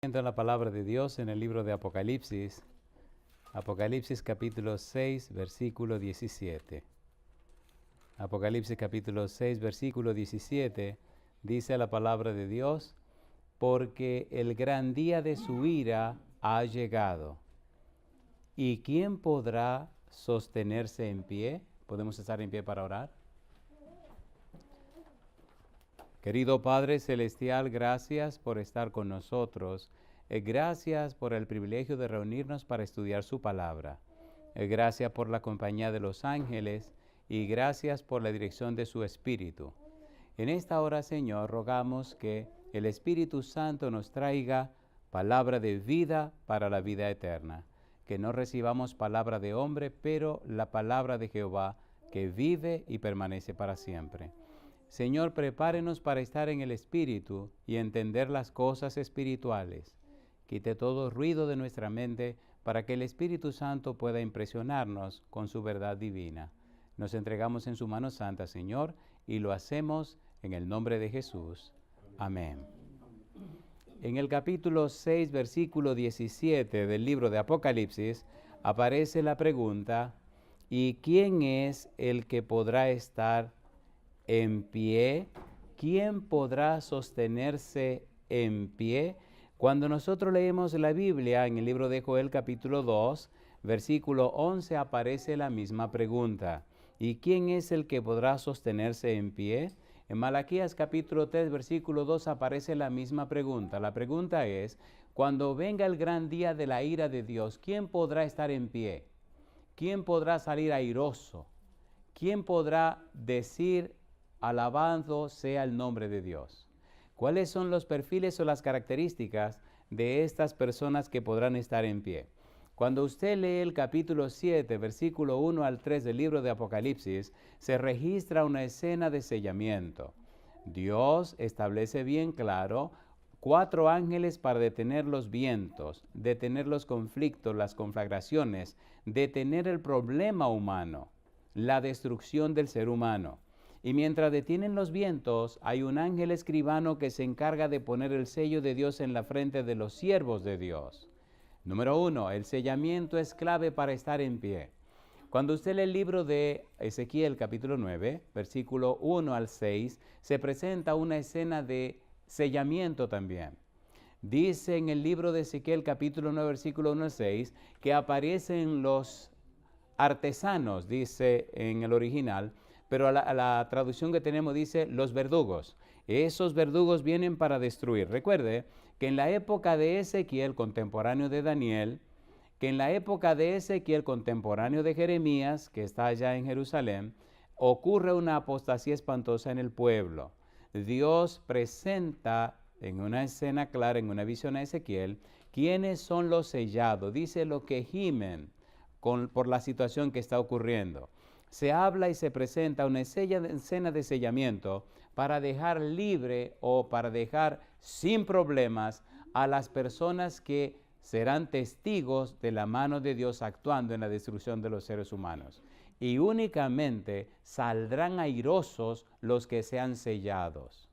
En la palabra de Dios en el libro de Apocalipsis, Apocalipsis capítulo 6, versículo 17. Apocalipsis capítulo 6, versículo 17, dice la palabra de Dios, porque el gran día de su ira ha llegado. ¿Y quién podrá sostenerse en pie? ¿Podemos estar en pie para orar? Querido Padre Celestial, gracias por estar con nosotros. Gracias por el privilegio de reunirnos para estudiar su palabra. Gracias por la compañía de los ángeles y gracias por la dirección de su Espíritu. En esta hora, Señor, rogamos que el Espíritu Santo nos traiga palabra de vida para la vida eterna. Que no recibamos palabra de hombre, pero la palabra de Jehová que vive y permanece para siempre. Señor, prepárenos para estar en el Espíritu y entender las cosas espirituales. Quite todo ruido de nuestra mente para que el Espíritu Santo pueda impresionarnos con su verdad divina. Nos entregamos en su mano santa, Señor, y lo hacemos en el nombre de Jesús. Amén. En el capítulo 6, versículo 17 del libro de Apocalipsis, aparece la pregunta, ¿y quién es el que podrá estar en pie? ¿Quién podrá sostenerse en pie? Cuando nosotros leemos la Biblia en el libro de Joel capítulo 2, versículo 11, aparece la misma pregunta. ¿Y quién es el que podrá sostenerse en pie? En Malaquías capítulo 3, versículo 2 aparece la misma pregunta. La pregunta es, cuando venga el gran día de la ira de Dios, ¿quién podrá estar en pie? ¿Quién podrá salir airoso? ¿Quién podrá decir, alabado sea el nombre de Dios? ¿Cuáles son los perfiles o las características de estas personas que podrán estar en pie? Cuando usted lee el capítulo 7, versículo 1 al 3 del libro de Apocalipsis, se registra una escena de sellamiento. Dios establece bien claro 4 ángeles para detener los vientos, detener los conflictos, las conflagraciones, detener el problema humano, la destrucción del ser humano. Y mientras detienen los vientos, hay un ángel escribano que se encarga de poner el sello de Dios en la frente de los siervos de Dios. Número 1, el sellamiento es clave para estar en pie. Cuando usted lee el libro de Ezequiel capítulo 9, versículo 1 al 6, se presenta una escena de sellamiento también. Dice en el libro de Ezequiel capítulo 9, versículo 1 al 6, que aparecen los artesanos, dice en el original, pero la traducción que tenemos dice los verdugos. Esos verdugos vienen para destruir. Recuerde que en la época de Ezequiel, contemporáneo de Daniel, que en la época de Ezequiel, contemporáneo de Jeremías, que está allá en Jerusalén, ocurre una apostasía espantosa en el pueblo. Dios presenta en una escena clara, en una visión a Ezequiel, quiénes son los sellados. Dice lo que gimen por la situación que está ocurriendo. Se habla y se presenta una escena de sellamiento para dejar libre o para dejar sin problemas a las personas que serán testigos de la mano de Dios actuando en la destrucción de los seres humanos. Y únicamente saldrán airosos los que sean sellados.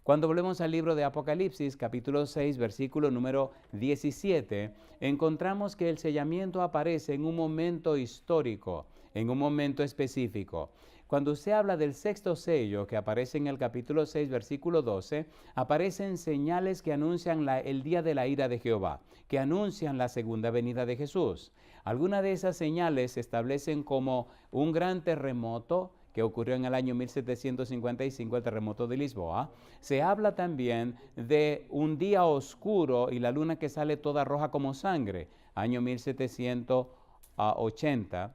Cuando volvemos al libro de Apocalipsis, capítulo 6, versículo número 17, encontramos que el sellamiento aparece en un momento histórico, en un momento específico. Cuando usted habla del sexto sello, que aparece en el capítulo 6, versículo 12, aparecen señales que anuncian el día de la ira de Jehová, que anuncian la segunda venida de Jesús. Algunas de esas señales se establecen como un gran terremoto, que ocurrió en el año 1755, el terremoto de Lisboa. Se habla también de un día oscuro y la luna que sale toda roja como sangre, año 1780.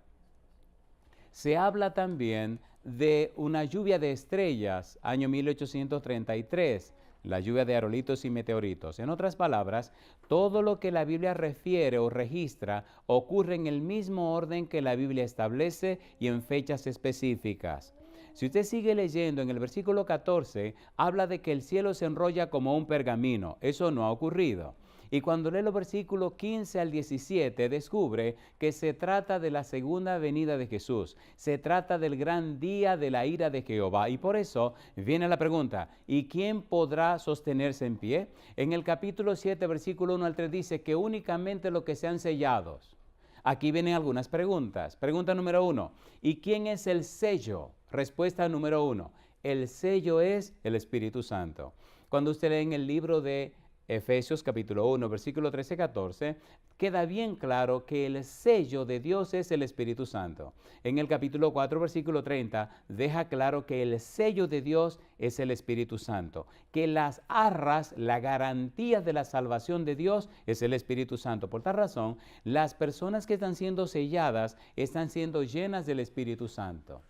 Se habla también de una lluvia de estrellas, año 1833, la lluvia de aerolitos y meteoritos. En otras palabras, todo lo que la Biblia refiere o registra ocurre en el mismo orden que la Biblia establece y en fechas específicas. Si usted sigue leyendo en el versículo 14, habla de que el cielo se enrolla como un pergamino. Eso no ha ocurrido. Y cuando lee los versículos 15 al 17, descubre que se trata de la segunda venida de Jesús. Se trata del gran día de la ira de Jehová. Y por eso viene la pregunta, ¿y quién podrá sostenerse en pie? En el capítulo 7, versículo 1 al 3 dice que únicamente los que sean sellados. Aquí vienen algunas preguntas. Pregunta número 1, ¿y quién es el sello? Respuesta número 1, el sello es el Espíritu Santo. Cuando usted lee en el libro de Efesios capítulo 1, versículo 13-14, queda bien claro que el sello de Dios es el Espíritu Santo. En el capítulo 4, versículo 30, deja claro que el sello de Dios es el Espíritu Santo, que las arras, la garantía de la salvación de Dios es el Espíritu Santo. Por tal razón, las personas que están siendo selladas están siendo llenas del Espíritu Santo.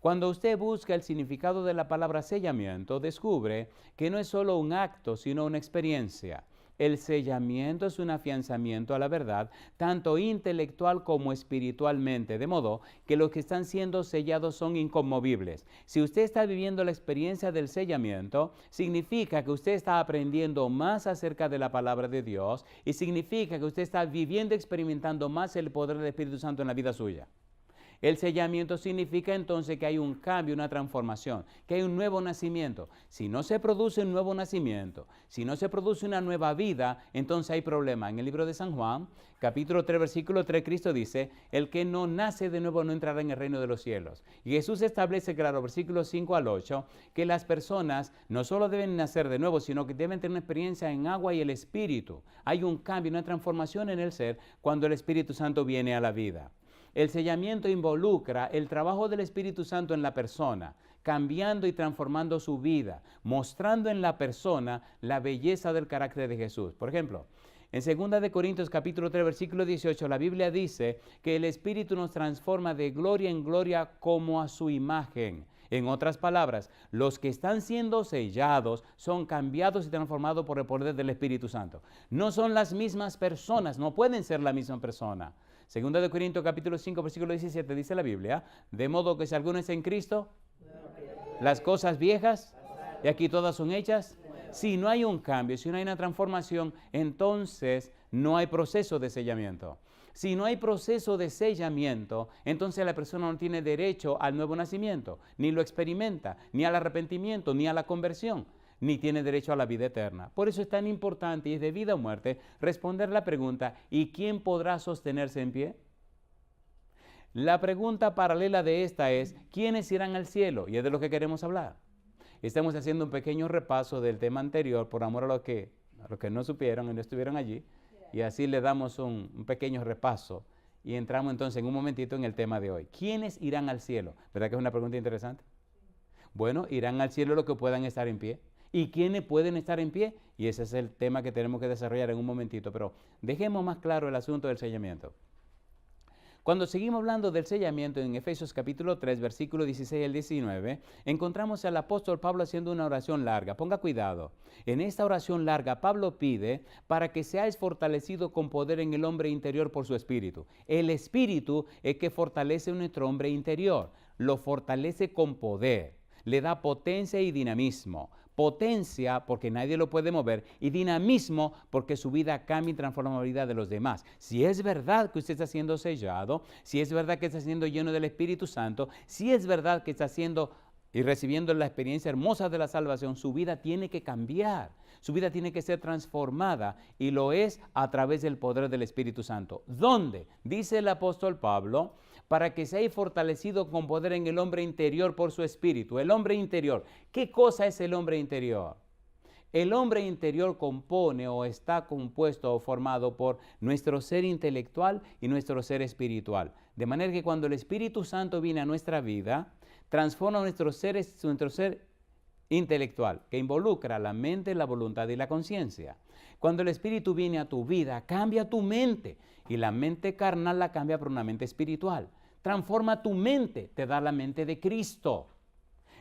Cuando usted busca el significado de la palabra sellamiento, descubre que no es solo un acto, sino una experiencia. El sellamiento es un afianzamiento a la verdad, tanto intelectual como espiritualmente, de modo que los que están siendo sellados son inconmovibles. Si usted está viviendo la experiencia del sellamiento, significa que usted está aprendiendo más acerca de la palabra de Dios y significa que usted está viviendo, experimentando más el poder del Espíritu Santo en la vida suya. El sellamiento significa entonces que hay un cambio, una transformación, que hay un nuevo nacimiento. Si no se produce un nuevo nacimiento, si no se produce una nueva vida, entonces hay problema. En el libro de San Juan, capítulo 3, versículo 3, Cristo dice, el que no nace de nuevo no entrará en el reino de los cielos. Y Jesús establece, claro, versículos 5 al 8, que las personas no solo deben nacer de nuevo, sino que deben tener una experiencia en agua y el Espíritu. Hay un cambio, una transformación en el ser cuando el Espíritu Santo viene a la vida. El sellamiento involucra el trabajo del Espíritu Santo en la persona, cambiando y transformando su vida, mostrando en la persona la belleza del carácter de Jesús. Por ejemplo, en 2 Corintios capítulo 3, versículo 18, la Biblia dice que el Espíritu nos transforma de gloria en gloria como a su imagen. En otras palabras, los que están siendo sellados son cambiados y transformados por el poder del Espíritu Santo. No son las mismas personas, no pueden ser la misma persona. 2 Corintios capítulo 5, versículo 17 dice la Biblia, de modo que si alguno es en Cristo, las cosas viejas, y aquí todas son hechas. Si no hay un cambio, si no hay una transformación, entonces no hay proceso de sellamiento. Si no hay proceso de sellamiento, entonces la persona no tiene derecho al nuevo nacimiento, ni lo experimenta, ni al arrepentimiento, ni a la conversión, ni tiene derecho a la vida eterna. Por eso es tan importante y es de vida o muerte responder la pregunta, ¿y quién podrá sostenerse en pie? La pregunta paralela de esta es, ¿quiénes irán al cielo? Y es de lo que queremos hablar. Estamos haciendo un pequeño repaso del tema anterior por amor a los que no supieron y no estuvieron allí. Y así le damos un pequeño repaso y entramos entonces en un momentito en el tema de hoy. ¿Quiénes irán al cielo? ¿Verdad que es una pregunta interesante? Bueno, irán al cielo los que puedan estar en pie. ¿Y quiénes pueden estar en pie? Y ese es el tema que tenemos que desarrollar en un momentito. Pero dejemos más claro el asunto del sellamiento. Cuando seguimos hablando del sellamiento en Efesios capítulo 3, versículo 16 al 19, encontramos al apóstol Pablo haciendo una oración larga. Ponga cuidado. En esta oración larga, Pablo pide para que seáis fortalecidos con poder en el hombre interior por su espíritu. El espíritu es que fortalece nuestro hombre interior. Lo fortalece con poder. Le da potencia y dinamismo. Potencia porque nadie lo puede mover y dinamismo porque su vida cambia y transforma la vida de los demás. Si es verdad que usted está siendo sellado, si es verdad que está siendo lleno del Espíritu Santo, si es verdad que está siendo y recibiendo la experiencia hermosa de la salvación, su vida tiene que cambiar, su vida tiene que ser transformada y lo es a través del poder del Espíritu Santo. ¿Dónde? Dice el apóstol Pablo, para que seáis fortalecidos con poder en el hombre interior por su espíritu. El hombre interior. ¿Qué cosa es el hombre interior? El hombre interior compone o está compuesto o formado por nuestro ser intelectual y nuestro ser espiritual. De manera que cuando el Espíritu Santo viene a nuestra vida, transforma nuestro ser intelectual, que involucra la mente, la voluntad y la conciencia. Cuando el Espíritu viene a tu vida, cambia tu mente y la mente carnal la cambia por una mente espiritual. Transforma tu mente, te da la mente de Cristo.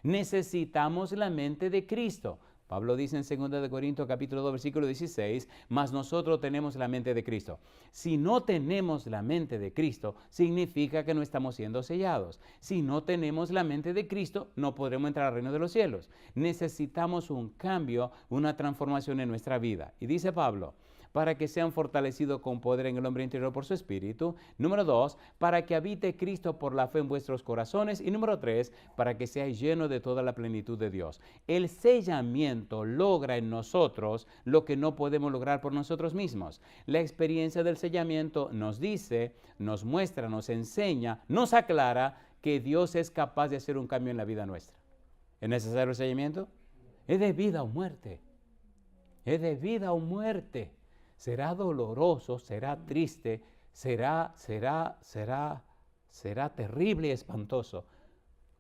Necesitamos la mente de Cristo. Pablo dice en 2 Corintios capítulo 2, versículo 16, mas nosotros tenemos la mente de Cristo. Si no tenemos la mente de Cristo, significa que no estamos siendo sellados. Si no tenemos la mente de Cristo, no podremos entrar al reino de los cielos. Necesitamos un cambio, una transformación en nuestra vida. Y dice Pablo, para que sean fortalecidos con poder en el hombre interior por su Espíritu. Número 2, para que habite Cristo por la fe en vuestros corazones. Y número 3, para que seáis llenos de toda la plenitud de Dios. El sellamiento logra en nosotros lo que no podemos lograr por nosotros mismos. La experiencia del sellamiento nos dice, nos muestra, nos enseña, nos aclara que Dios es capaz de hacer un cambio en la vida nuestra. ¿Es necesario el sellamiento? Es de vida o muerte. Es de vida o muerte. Será doloroso, será triste, será terrible y espantoso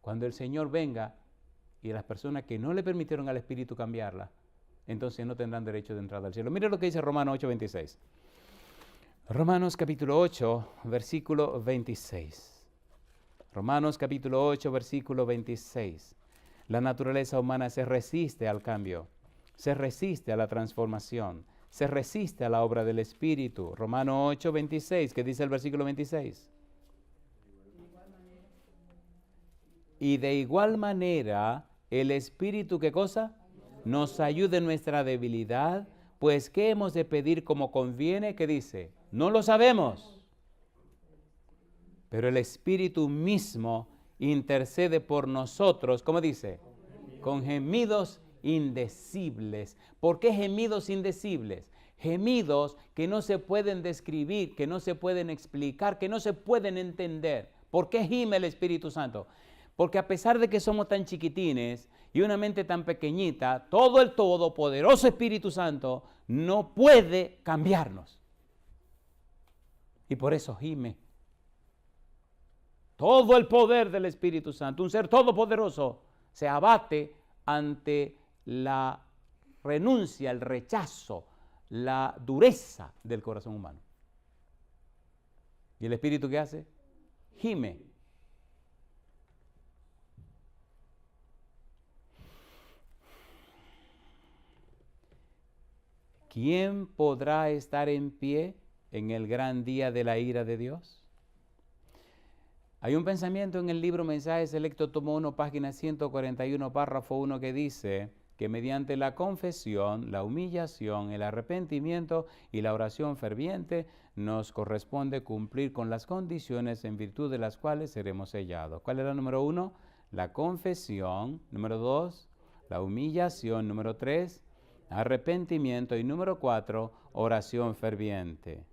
cuando el Señor venga y las personas que no le permitieron al Espíritu cambiarla, entonces no tendrán derecho de entrada al cielo. Mire lo que dice Romanos 8:26. Romanos capítulo 8, versículo 26. Romanos capítulo 8, versículo 26. La naturaleza humana se resiste al cambio, se resiste a la transformación, se resiste a la obra del Espíritu. Romanos 8, 26, ¿qué dice el versículo 26? Y de igual manera, el Espíritu, ¿qué cosa? Nos ayuda en nuestra debilidad, pues ¿qué hemos de pedir como conviene? ¿Qué dice? No lo sabemos. Pero el Espíritu mismo intercede por nosotros, ¿cómo dice? Con gemidos indecibles. ¿Por qué gemidos indecibles? Gemidos que no se pueden describir, que no se pueden explicar, que no se pueden entender. ¿Por qué gime el Espíritu Santo? Porque a pesar de que somos tan chiquitines y una mente tan pequeñita, todo el todopoderoso Espíritu Santo no puede cambiarnos. Y por eso gime. Todo el poder del Espíritu Santo, un ser todopoderoso, se abate ante la renuncia, el rechazo, la dureza del corazón humano. ¿Y el Espíritu qué hace? Gime. ¿Quién podrá estar en pie en el gran día de la ira de Dios? Hay un pensamiento en el libro Mensajes Selecto, tomo 1, página 141, párrafo 1, que dice que mediante la confesión, la humillación, el arrepentimiento y la oración ferviente nos corresponde cumplir con las condiciones en virtud de las cuales seremos sellados. ¿Cuál era el número 1? La confesión. Número 2, la humillación. Número 3, arrepentimiento. Y número 4, oración ferviente.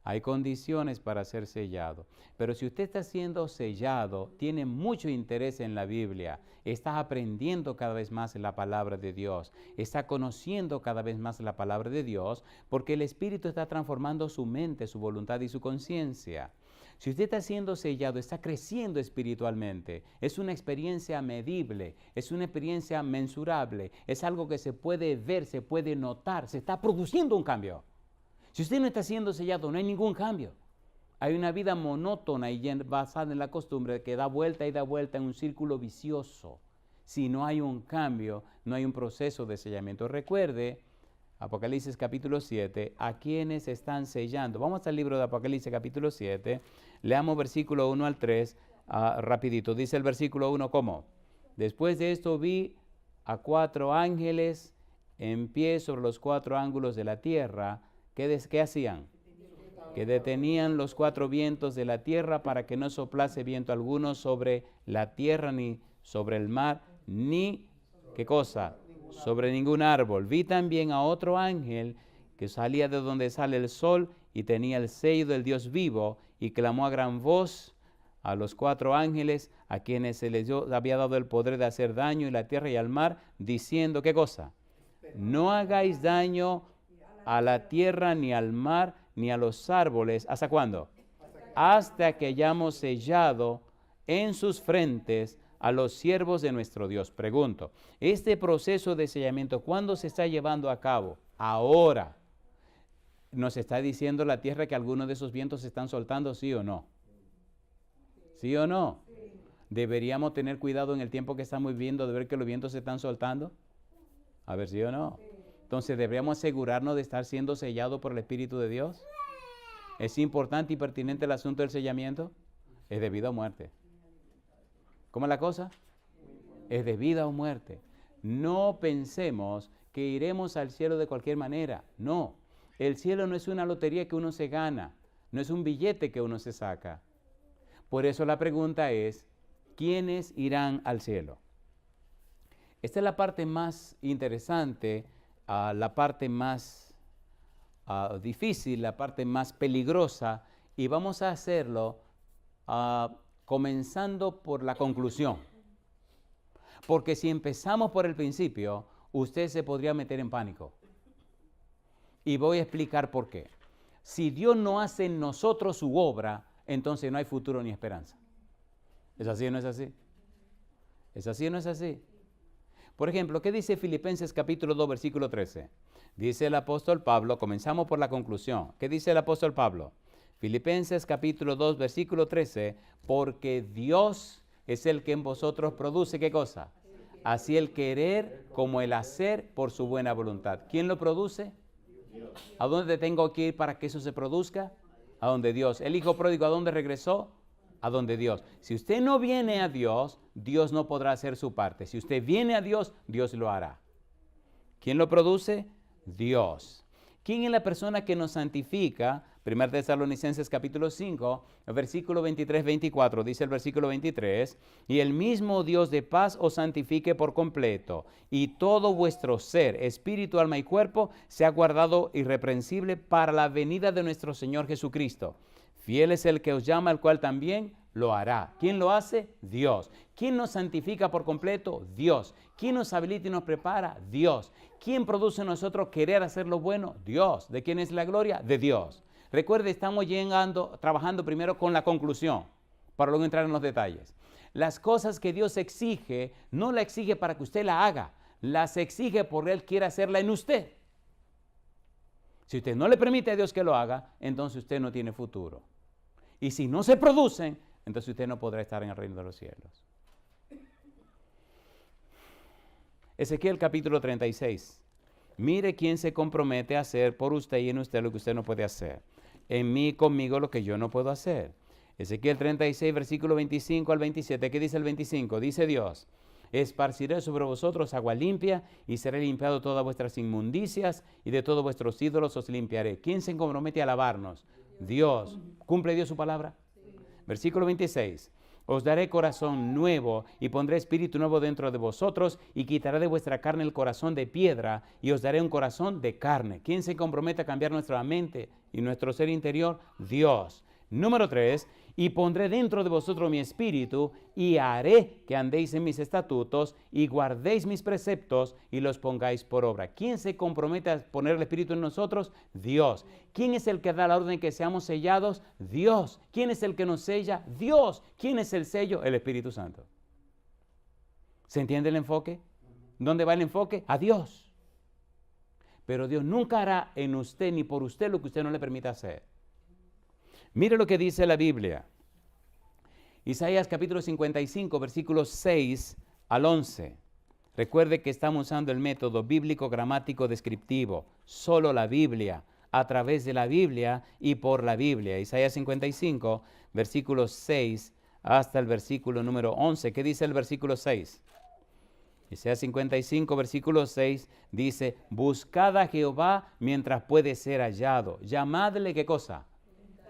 Hay condiciones para ser sellado. Pero si usted está siendo sellado, tiene mucho interés en la Biblia, está aprendiendo cada vez más la palabra de Dios, está conociendo cada vez más la palabra de Dios, porque el Espíritu está transformando su mente, su voluntad y su conciencia. Si usted está siendo sellado, está creciendo espiritualmente. Es una experiencia medible, es una experiencia mensurable, es algo que se puede ver, se puede notar, se está produciendo un cambio. Si usted no está siendo sellado, no hay ningún cambio. Hay una vida monótona y basada en la costumbre que da vuelta y da vuelta en un círculo vicioso. Si no hay un cambio, no hay un proceso de sellamiento. Recuerde, Apocalipsis capítulo 7, a quienes están sellando. Vamos al libro de Apocalipsis capítulo 7, leamos versículo 1 al 3, rapidito. Dice el versículo 1, ¿cómo? Después de esto vi a 4 ángeles en pie sobre los 4 ángulos de la tierra. ¿Qué hacían? Que detenían los 4 vientos de la tierra para que no soplase viento alguno sobre la tierra, ni sobre el mar, ni, ¿qué cosa? Sobre ningún árbol. Vi también a otro ángel que salía de donde sale el sol y tenía el sello del Dios vivo y clamó a gran voz a los 4 ángeles a quienes se les había dado el poder de hacer daño en la tierra y al mar, diciendo, ¿qué cosa? No hagáis daño a la tierra, ni al mar, ni a los árboles. ¿Hasta cuándo? Hasta que hayamos sellado en sus frentes a los siervos de nuestro Dios. Pregunto, ¿este proceso de sellamiento cuándo se está llevando a cabo? Ahora. ¿Nos está diciendo la tierra que algunos de esos vientos se están soltando, sí o no? ¿Sí o no? ¿Deberíamos tener cuidado en el tiempo que estamos viviendo de ver que los vientos se están soltando? A ver, ¿sí o no? Entonces, ¿deberíamos asegurarnos de estar siendo sellados por el Espíritu de Dios? ¿Es importante y pertinente el asunto del sellamiento? Es de vida o muerte. ¿Cómo es la cosa? Es de vida o muerte. No pensemos que iremos al cielo de cualquier manera. No, el cielo no es una lotería que uno se gana, no es un billete que uno se saca. Por eso la pregunta es, ¿quiénes irán al cielo? Esta es la parte más interesante, la parte más difícil, la parte más peligrosa, y vamos a hacerlo comenzando por la conclusión. Porque si empezamos por el principio, usted se podría meter en pánico. Y voy a explicar por qué. Si Dios no hace en nosotros su obra, entonces no hay futuro ni esperanza. ¿Es así o no es así? ¿Es así o no es así? Por ejemplo, ¿qué dice Filipenses capítulo 2, versículo 13? Dice el apóstol Pablo, comenzamos por la conclusión. ¿Qué dice el apóstol Pablo? Filipenses capítulo 2, versículo 13, porque Dios es el que en vosotros produce, ¿qué cosa? Así el querer como el hacer por su buena voluntad. ¿Quién lo produce? Dios. ¿A dónde tengo que ir para que eso se produzca? A donde Dios. El hijo pródigo, ¿a dónde regresó? A donde Dios. Si usted no viene a Dios, Dios no podrá hacer su parte. Si usted viene a Dios, Dios lo hará. ¿Quién lo produce? Dios. ¿Quién es la persona que nos santifica? 1 Tesalonicenses capítulo 5, versículo 23-24, dice el versículo 23, y el mismo Dios de paz os santifique por completo, y todo vuestro ser, espíritu, alma y cuerpo, sea guardado irreprensible para la venida de nuestro Señor Jesucristo. Fiel es el que os llama, el cual también lo hará. ¿Quién lo hace? Dios. ¿Quién nos santifica por completo? Dios. ¿Quién nos habilita y nos prepara? Dios. ¿Quién produce en nosotros querer hacer lo bueno? Dios. ¿De quién es la gloria? De Dios. Recuerde, estamos trabajando primero con la conclusión, para luego entrar en los detalles. Las cosas que Dios exige, no la exige para que usted la haga, las exige porque Él quiere hacerla en usted. Si usted no le permite a Dios que lo haga, entonces usted no tiene futuro. Y si no se producen, entonces usted no podrá estar en el reino de los cielos. Ezequiel capítulo 36. Mire quién se compromete a hacer por usted y en usted lo que usted no puede hacer. En mí, conmigo, lo que yo no puedo hacer. Ezequiel 36, versículo 25 al 27. ¿Qué dice el 25? Dice Dios, esparciré sobre vosotros agua limpia y seré limpiado todas vuestras inmundicias y de todos vuestros ídolos os limpiaré. ¿Quién se compromete a lavarnos? Dios. ¿Cumple Dios su palabra? Sí. Versículo 26. Os daré corazón nuevo y pondré espíritu nuevo dentro de vosotros y quitaré de vuestra carne el corazón de piedra y os daré un corazón de carne. ¿Quién se compromete a cambiar nuestra mente y nuestro ser interior? Dios. Número 3, y pondré dentro de vosotros mi espíritu y haré que andéis en mis estatutos y guardéis mis preceptos y los pongáis por obra. ¿Quién se compromete a poner el espíritu en nosotros? Dios. ¿Quién es el que da la orden que seamos sellados? Dios. ¿Quién es el que nos sella? Dios. ¿Quién es el sello? El Espíritu Santo. ¿Se entiende el enfoque? ¿Dónde va el enfoque? A Dios. Pero Dios nunca hará en usted ni por usted lo que usted no le permita hacer. Mire lo que dice la Biblia. Isaías capítulo 55, versículos 6 al 11. Recuerde que estamos usando el método bíblico gramático descriptivo. Solo la Biblia, a través de la Biblia y por la Biblia. Isaías 55, versículos 6 hasta el versículo número 11. ¿Qué dice el versículo 6? Isaías 55, versículo 6 dice, buscad a Jehová mientras puede ser hallado. Llamadle, ¿qué cosa?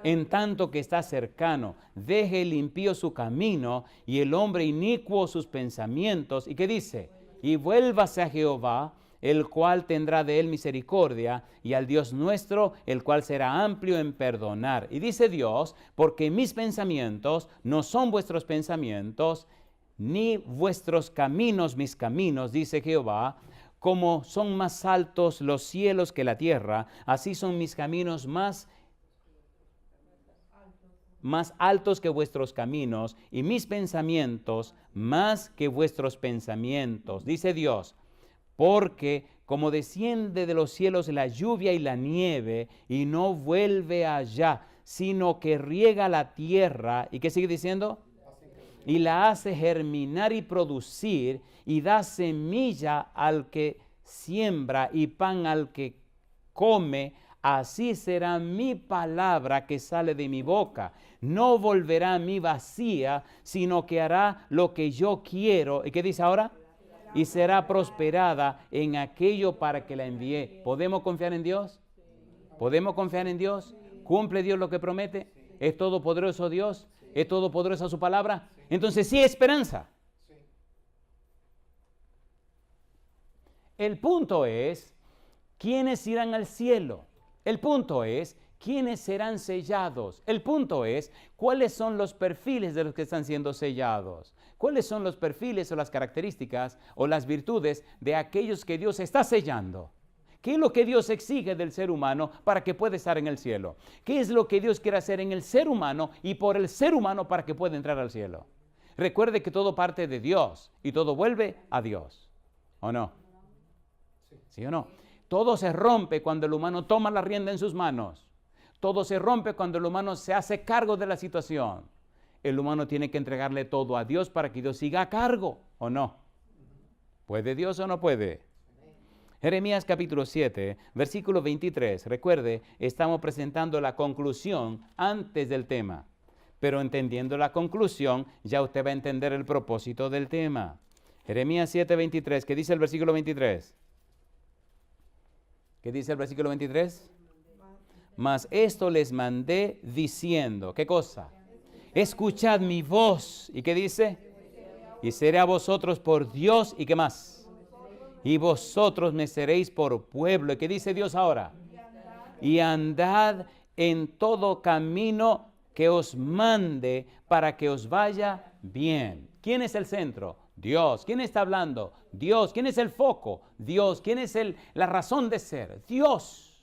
En tanto que está cercano, deje el impío su camino y el hombre inicuo sus pensamientos. ¿Y qué dice? Y vuélvase a Jehová, el cual tendrá de él misericordia, y al Dios nuestro, el cual será amplio en perdonar. Y dice Dios, porque mis pensamientos no son vuestros pensamientos, ni vuestros caminos mis caminos, dice Jehová. Como son más altos los cielos que la tierra, así son mis caminos más altos que vuestros caminos y mis pensamientos más que vuestros pensamientos, dice Dios, porque como desciende de los cielos la lluvia y la nieve y no vuelve allá, sino que riega la tierra, ¿y qué sigue diciendo? Y la hace germinar y producir y da semilla al que siembra y pan al que come, así será mi palabra que sale de mi boca. No volverá a mí vacía, sino que hará lo que yo quiero. ¿Y qué dice ahora? y será prosperada en aquello para que la envié. ¿Podemos confiar en Dios? ¿Podemos confiar en Dios? ¿Cumple Dios lo que promete? ¿Es todopoderoso Dios? ¿Es todopoderosa su palabra? Entonces sí hay esperanza. El punto es, ¿quiénes irán al cielo? El punto es, ¿quiénes serán sellados? El punto es, ¿cuáles son los perfiles de los que están siendo sellados? ¿Cuáles son los perfiles o las características o las virtudes de aquellos que Dios está sellando? ¿Qué es lo que Dios exige del ser humano para que pueda estar en el cielo? ¿Qué es lo que Dios quiere hacer en el ser humano y por el ser humano para que pueda entrar al cielo? Recuerde que todo parte de Dios y todo vuelve a Dios. ¿O no? ¿Sí o no? Todo se rompe cuando el humano toma la rienda en sus manos. Todo se rompe cuando el humano se hace cargo de la situación. El humano tiene que entregarle todo a Dios para que Dios siga a cargo, ¿o no? ¿Puede Dios o no puede? Jeremías capítulo 7, versículo 23. Recuerde, estamos presentando la conclusión antes del tema. Pero entendiendo la conclusión, ya usted va a entender el propósito del tema. Jeremías 7, 23. ¿Qué dice el versículo 23? ¿Qué dice el versículo 23? Mas esto les mandé diciendo, ¿qué cosa? Escuchad mi voz. ¿Y qué dice? Y seré a vosotros por Dios. ¿Y qué más? Y vosotros me seréis por pueblo. ¿Y qué dice Dios ahora? Y andad en todo camino que os mande para que os vaya bien. ¿Quién es el centro? Dios. ¿Quién está hablando? Dios. ¿Quién es el foco? Dios. ¿Quién es la razón de ser? Dios.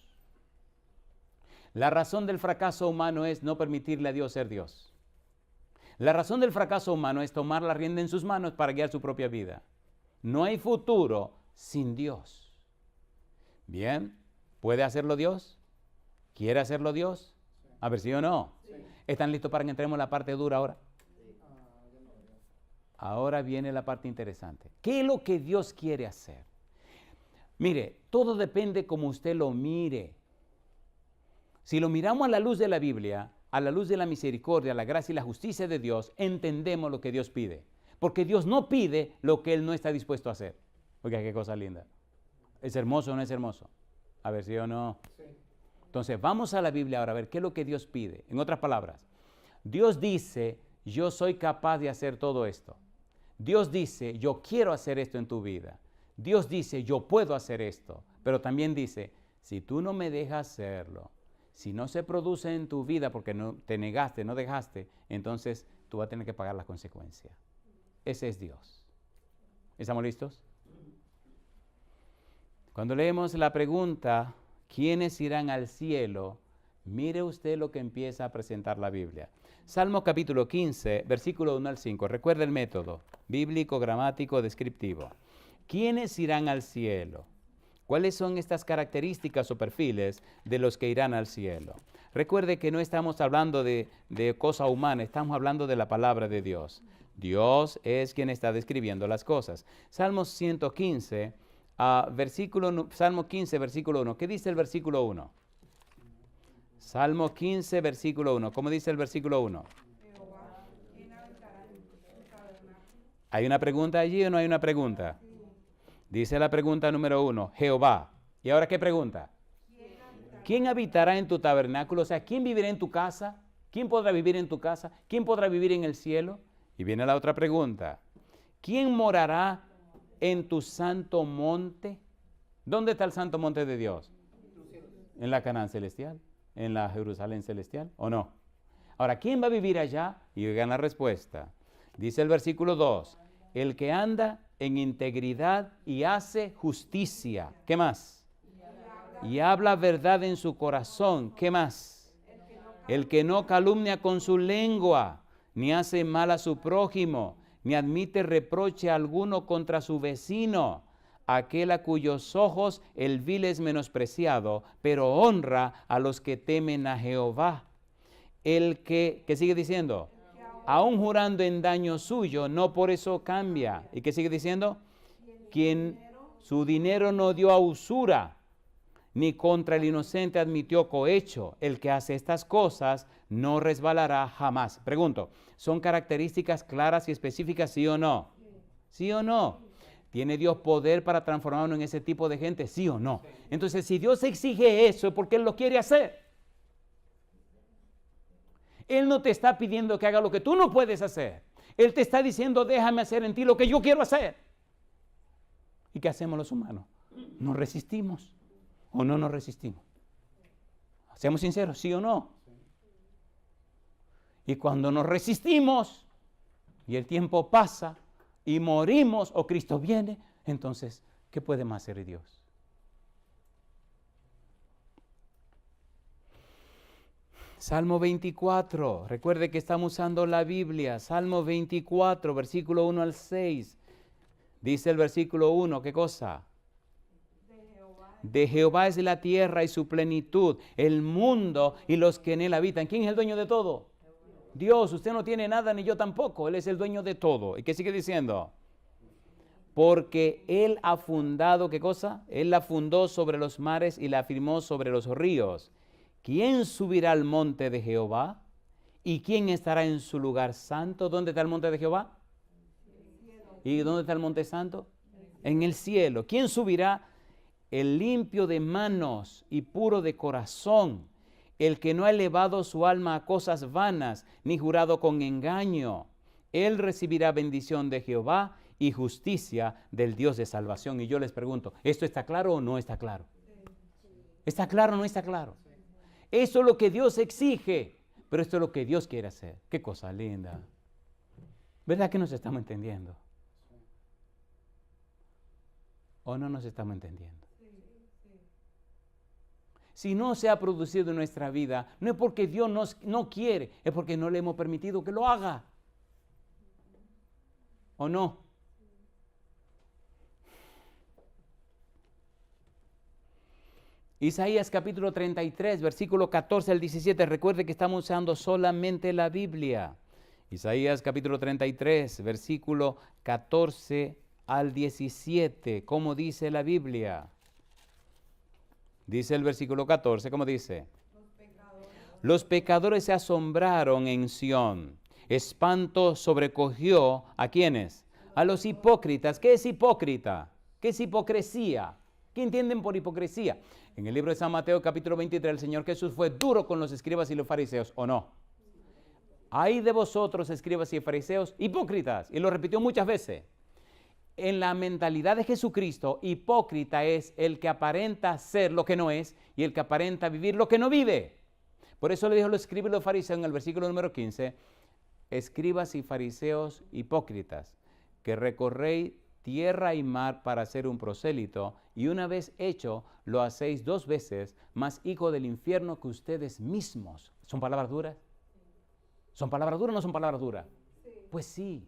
La razón del fracaso humano es no permitirle a Dios ser Dios. La razón del fracaso humano es tomar la rienda en sus manos para guiar su propia vida. No hay futuro sin Dios. Bien, ¿puede hacerlo Dios? ¿Quiere hacerlo Dios? A ver, ¿sí o no? Sí. ¿Están listos para que entremos en la parte dura ahora? Sí. Ahora viene la parte interesante. ¿Qué es lo que Dios quiere hacer? Mire, todo depende como usted lo mire. Si lo miramos a la luz de la Biblia, a la luz de la misericordia, la gracia y la justicia de Dios, entendemos lo que Dios pide. Porque Dios no pide lo que Él no está dispuesto a hacer. Oiga, qué cosa linda. ¿Es hermoso o no es hermoso? A ver, ¿sí o no? Sí. Entonces, vamos a la Biblia ahora a ver qué es lo que Dios pide. En otras palabras, Dios dice, yo soy capaz de hacer todo esto. Dios dice, yo quiero hacer esto en tu vida. Dios dice, yo puedo hacer esto. Pero también dice, si tú no me dejas hacerlo, si no se produce en tu vida porque no te negaste, no dejaste, entonces tú vas a tener que pagar las consecuencias. Ese es Dios. ¿Estamos listos? Cuando leemos la pregunta, ¿quiénes irán al cielo? Mire usted lo que empieza a presentar la Biblia. Salmo capítulo 15, versículo 1 al 5. Recuerda el método bíblico, gramático, descriptivo. ¿Quiénes irán al cielo? ¿Cuáles son estas características o perfiles de los que irán al cielo? Recuerde que no estamos hablando de cosa humana, estamos hablando de la palabra de Dios. Dios es quien está describiendo las cosas. Salmo 115, Salmo 15, versículo 1. ¿Qué dice el versículo 1? Salmo 15, versículo 1. ¿Cómo dice el versículo 1? ¿Hay una pregunta allí o no hay una pregunta? Dice la pregunta número 1, Jehová. ¿Y ahora qué pregunta? ¿Quién habitará en tu tabernáculo? O sea, ¿quién vivirá en tu casa? ¿Quién podrá vivir en tu casa? ¿Quién podrá vivir en el cielo? Y viene la otra pregunta. ¿Quién morará en tu santo monte? ¿Dónde está el santo monte de Dios? ¿En la Canaán celestial? ¿En la Jerusalén celestial? ¿O no? Ahora, ¿quién va a vivir allá? Y oigan la respuesta. Dice el versículo 2. El que anda en integridad y hace justicia. ¿Qué más? Y habla verdad en su corazón. ¿Qué más? El que no calumnia con su lengua, ni hace mal a su prójimo, ni admite reproche alguno contra su vecino. Aquel a cuyos ojos el vil es menospreciado, pero honra a los que temen a Jehová. El que, ¿qué sigue diciendo? Aún jurando en daño suyo, no por eso cambia. ¿Y qué sigue diciendo? Quien su dinero no dio a usura, ni contra el inocente admitió cohecho. El que hace estas cosas no resbalará jamás. Pregunto, ¿son características claras y específicas, sí o no? ¿Sí o no? ¿Tiene Dios poder para transformarnos en ese tipo de gente? ¿Sí o no? Entonces, si Dios exige eso, es porque Él lo quiere hacer. Él no te está pidiendo que haga lo que tú no puedes hacer. Él te está diciendo, déjame hacer en ti lo que yo quiero hacer. ¿Y qué hacemos los humanos? ¿Nos resistimos o no nos resistimos? Seamos sinceros, ¿sí o no? Y cuando nos resistimos y el tiempo pasa y morimos o Cristo viene, entonces, ¿qué puede más hacer Dios? Salmo 24, recuerde que estamos usando la Biblia. Salmo 24, versículo 1 al 6. Dice el versículo 1, ¿qué cosa? De Jehová es la tierra y su plenitud, el mundo y los que en él habitan. ¿Quién es el dueño de todo? Dios. Usted no tiene nada ni yo tampoco. Él es el dueño de todo. ¿Y qué sigue diciendo? Porque Él ha fundado, ¿qué cosa? Él la fundó sobre los mares y la afirmó sobre los ríos. ¿Quién subirá al monte de Jehová? ¿Y quién estará en su lugar santo? ¿Dónde está el monte de Jehová? ¿Y dónde está el monte santo? En el cielo. ¿Quién subirá? El limpio de manos y puro de corazón, el que no ha elevado su alma a cosas vanas, ni jurado con engaño. Él recibirá bendición de Jehová y justicia del Dios de salvación. Y yo les pregunto, ¿esto está claro o no está claro? ¿Está claro o no está claro? Eso es lo que Dios exige, pero esto es lo que Dios quiere hacer. Qué cosa linda. ¿Verdad que nos estamos entendiendo? ¿O no nos estamos entendiendo? Si no se ha producido en nuestra vida, no es porque Dios no quiere, es porque no le hemos permitido que lo haga. ¿O no? Isaías capítulo 33, versículo 14 al 17. Recuerde que estamos usando solamente la Biblia. Isaías capítulo 33, versículo 14 al 17. ¿Cómo dice la Biblia? Dice el versículo 14, ¿cómo dice? Los pecadores se asombraron en Sión. Espanto sobrecogió ¿a quiénes? A los hipócritas. ¿Qué es hipócrita? ¿Qué es hipocresía? ¿Qué entienden por hipocresía? En el libro de San Mateo capítulo 23, el Señor Jesús fue duro con los escribas y los fariseos, ¿o no? Ay de vosotros, escribas y fariseos, hipócritas. Y lo repitió muchas veces. En la mentalidad de Jesucristo, hipócrita es el que aparenta ser lo que no es y el que aparenta vivir lo que no vive. Por eso le dijo a los escribas y los fariseos en el versículo número 15, escribas y fariseos hipócritas, que recorréis tierra y mar para hacer un prosélito, y una vez hecho, lo hacéis 2 veces, más hijo del infierno que ustedes mismos. ¿Son palabras duras? ¿Son palabras duras o no son palabras duras? Sí. Pues sí.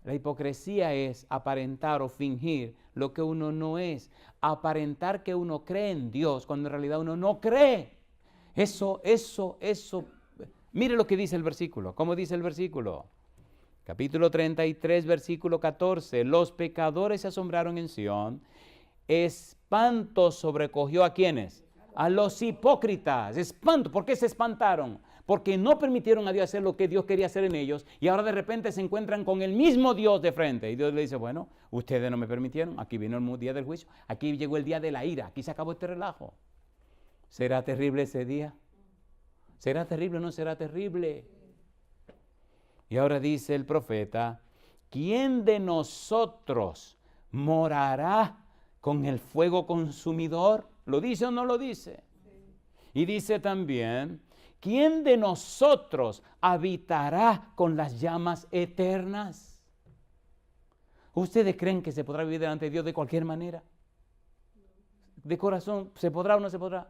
La hipocresía es aparentar o fingir lo que uno no es. Aparentar que uno cree en Dios cuando en realidad uno no cree. Eso. Mire lo que dice el versículo. ¿Cómo dice el versículo? Capítulo 33, versículo 14. Los pecadores se asombraron en Sión. Espanto sobrecogió ¿a quiénes? A los hipócritas. Espanto. ¿Por qué se espantaron? Porque no permitieron a Dios hacer lo que Dios quería hacer en ellos y ahora de repente se encuentran con el mismo Dios de frente. Y Dios le dice, bueno, ustedes no me permitieron, aquí vino el día del juicio, aquí llegó el día de la ira, aquí se acabó este relajo. ¿Será terrible ese día? ¿Será terrible o no será terrible? Y ahora dice el profeta, ¿quién de nosotros morará con el fuego consumidor? ¿Lo dice o no lo dice? Y dice también, ¿quién de nosotros habitará con las llamas eternas? ¿Ustedes creen que se podrá vivir delante de Dios de cualquier manera? ¿De corazón se podrá o no se podrá?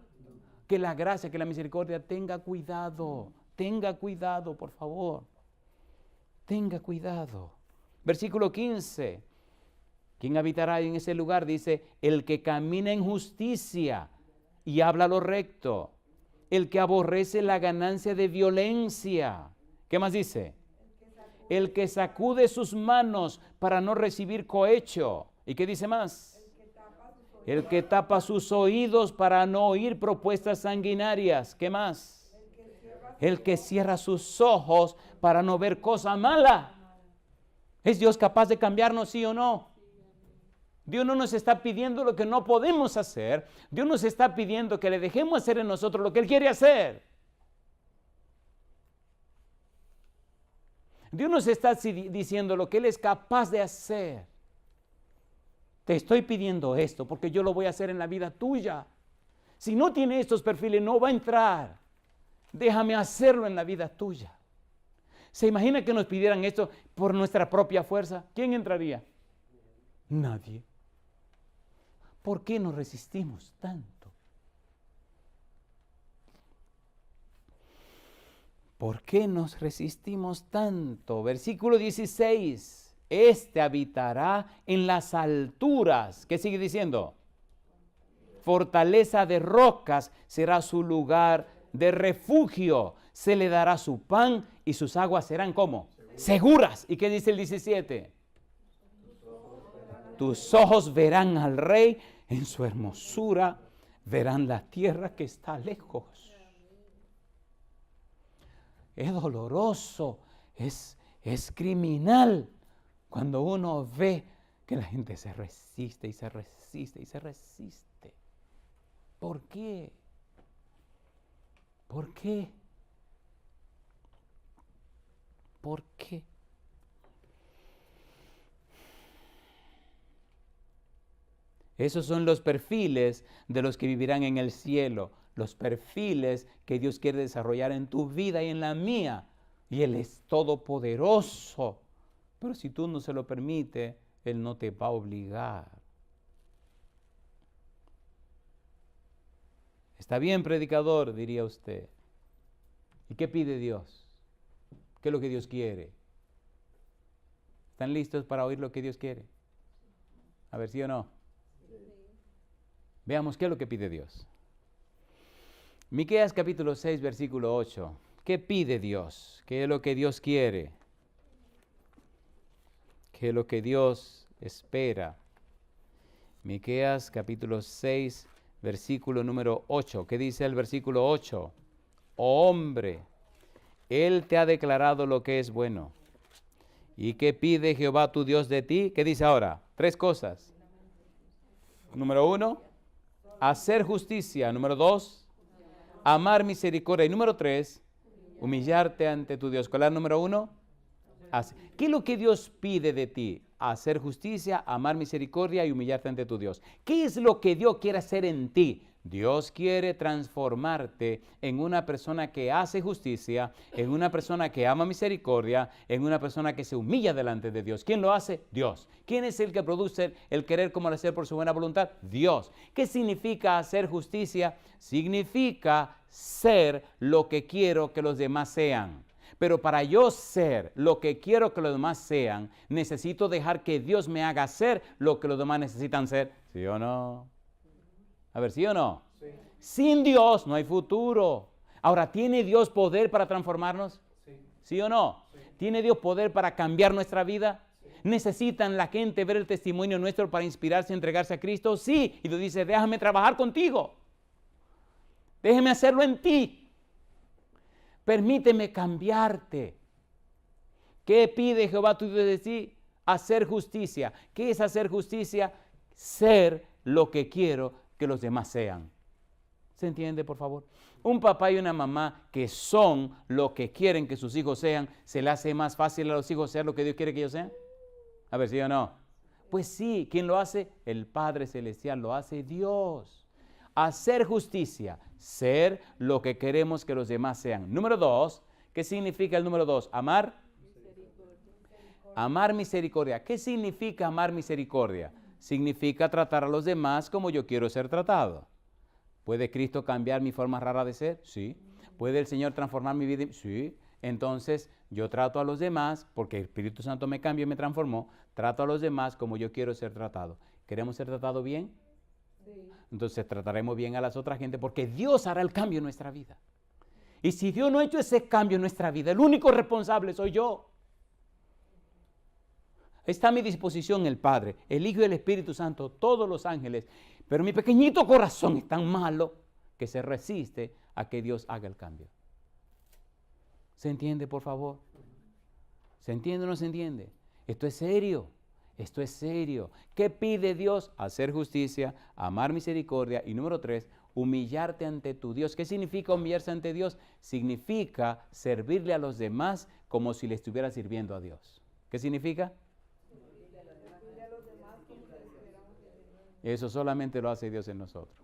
Que la gracia, que la misericordia tenga cuidado, por favor. Tenga cuidado. Versículo 15. ¿Quién habitará en ese lugar? Dice, el que camina en justicia y habla lo recto. El que aborrece la ganancia de violencia. ¿Qué más dice? El que sacude sus manos para no recibir cohecho. ¿Y qué dice más? El que tapa sus oídos para no oír propuestas sanguinarias. ¿Qué más? El que cierra sus ojos para no ver cosa mala. ¿Es Dios capaz de cambiarnos, sí o no? Dios no nos está pidiendo lo que no podemos hacer. Dios nos está pidiendo que le dejemos hacer en nosotros lo que Él quiere hacer. Dios nos está diciendo lo que Él es capaz de hacer. Te estoy pidiendo esto porque yo lo voy a hacer en la vida tuya. Si no tiene estos perfiles, no va a entrar. Déjame hacerlo en la vida tuya. ¿Se imagina que nos pidieran esto por nuestra propia fuerza? ¿Quién entraría? Nadie. ¿Por qué nos resistimos tanto? ¿Por qué nos resistimos tanto? Versículo 16. Este habitará en las alturas. ¿Qué sigue diciendo? Fortaleza de rocas será su lugar de refugio. Se le dará su pan y sus aguas serán ¿cómo? Seguras. ¿Y qué dice el 17? Tus ojos verán al Rey en su hermosura, verán la tierra que está lejos. Es doloroso, es criminal cuando uno ve que la gente se resiste y se resiste y se resiste. ¿Por qué? ¿Por qué? ¿Por qué? Esos son los perfiles de los que vivirán en el cielo, los perfiles que Dios quiere desarrollar en tu vida y en la mía. Y Él es todopoderoso. Pero si tú no se lo permites, Él no te va a obligar. Está bien, predicador, diría usted. ¿Y qué pide Dios? ¿Qué es lo que Dios quiere? ¿Están listos para oír lo que Dios quiere? A ver, ¿sí o no? Veamos qué es lo que pide Dios. Miqueas capítulo 6, versículo 8. ¿Qué pide Dios? ¿Qué es lo que Dios quiere? ¿Qué es lo que Dios espera? Miqueas capítulo 6, versículo número 8. ¿Qué dice el versículo 8? Oh hombre, Él te ha declarado lo que es bueno. ¿Y qué pide Jehová tu Dios de ti? ¿Qué dice ahora? 3 cosas. Número 1, hacer justicia. Número 2, amar misericordia. Y número 3, humillarte ante tu Dios. ¿Cuál es el número 1? ¿Qué es lo que Dios pide de ti? Hacer justicia, amar misericordia y humillarte ante tu Dios. ¿Qué es lo que Dios quiere hacer en ti? Dios quiere transformarte en una persona que hace justicia, en una persona que ama misericordia, en una persona que se humilla delante de Dios. ¿Quién lo hace? Dios. ¿Quién es el que produce el querer como el hacer por su buena voluntad? Dios. ¿Qué significa hacer justicia? Significa ser lo que quiero que los demás sean. Pero para yo ser lo que quiero que los demás sean, necesito dejar que Dios me haga ser lo que los demás necesitan ser. ¿Sí o no? A ver, ¿sí o no? Sí. Sin Dios no hay futuro. Ahora, ¿tiene Dios poder para transformarnos? Sí. ¿Sí o no? Sí. ¿Tiene Dios poder para cambiar nuestra vida? Sí. ¿Necesitan la gente ver el testimonio nuestro para inspirarse y entregarse a Cristo? Sí. Y Dios dice, déjame trabajar contigo. Déjame hacerlo en ti. Permíteme cambiarte. ¿Qué pide Jehová tu Dios de ti? Hacer justicia. ¿Qué es hacer justicia? Ser lo que quiero que los demás sean. ¿Se entiende, por favor? Un papá y una mamá que son lo que quieren que sus hijos sean, ¿se le hace más fácil a los hijos ser lo que Dios quiere que ellos sean? A ver, ¿sí o no? Pues sí, ¿quién lo hace? El Padre Celestial, lo hace Dios. Hacer justicia, ser lo que queremos que los demás sean. Número 2, ¿qué significa el número 2? Amar. Amar misericordia. ¿Qué significa amar misericordia? Significa tratar a los demás como yo quiero ser tratado. ¿Puede Cristo cambiar mi forma rara de ser? Sí. ¿Puede el Señor transformar mi vida? Sí. Entonces, yo trato a los demás, porque el Espíritu Santo me cambió y me transformó, trato a los demás como yo quiero ser tratado. ¿Queremos ser tratados bien? Sí. Entonces, trataremos bien a las otras gente, porque Dios hará el cambio en nuestra vida. Y si Dios no ha hecho ese cambio en nuestra vida, el único responsable soy yo. Está a mi disposición el Padre, el Hijo y el Espíritu Santo, todos los ángeles. Pero mi pequeñito corazón es tan malo que se resiste a que Dios haga el cambio. ¿Se entiende, por favor? ¿Se entiende o no se entiende? Esto es serio. Esto es serio. ¿Qué pide Dios? Hacer justicia, amar misericordia y número 3, humillarte ante tu Dios. ¿Qué significa humillarse ante Dios? Significa servirle a los demás como si le estuviera sirviendo a Dios. ¿Qué significa? Eso solamente lo hace Dios en nosotros.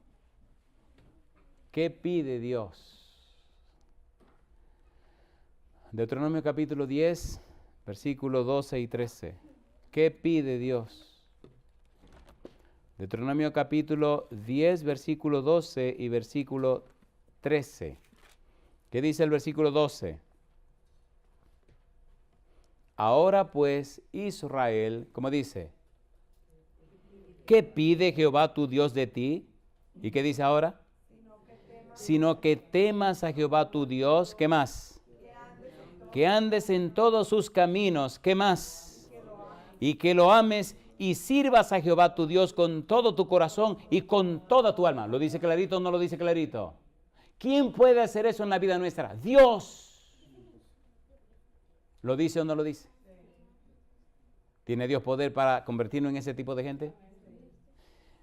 ¿Qué pide Dios? Deuteronomio capítulo 10, versículos 12 y 13. ¿Qué pide Dios? Deuteronomio capítulo 10, versículo 12 y versículo 13. ¿Qué dice el versículo 12? Ahora pues, Israel, ¿cómo dice? ¿Qué pide Jehová tu Dios de ti? ¿Y qué dice ahora? Sino que temas a Jehová tu Dios. ¿Qué más? Que andes en todos sus caminos. ¿Qué más? Y que lo ames y sirvas a Jehová tu Dios con todo tu corazón y con toda tu alma. ¿Lo dice clarito o no lo dice clarito? ¿Quién puede hacer eso en la vida nuestra? Dios. ¿Lo dice o no lo dice? ¿Tiene Dios poder para convertirnos en ese tipo de gente?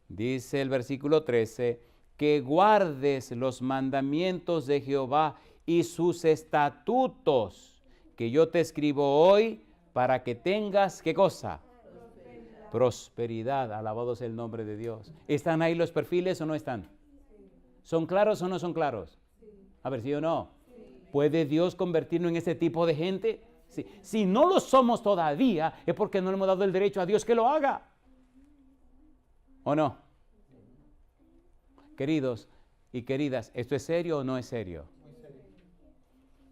Dice el versículo 13, que guardes los mandamientos de Jehová y sus estatutos que yo te escribo hoy para que tengas, ¿qué cosa? Prosperidad. Prosperidad. Alabado sea el nombre de Dios. ¿Están ahí los perfiles o no están? ¿Son claros o no son claros? A ver, ¿sí o no? ¿Puede Dios convertirnos en ese tipo de gente? Sí. Si no lo somos todavía, es porque no le hemos dado el derecho a Dios que lo haga. ¿O no? Queridos y queridas, ¿esto es serio o no es serio?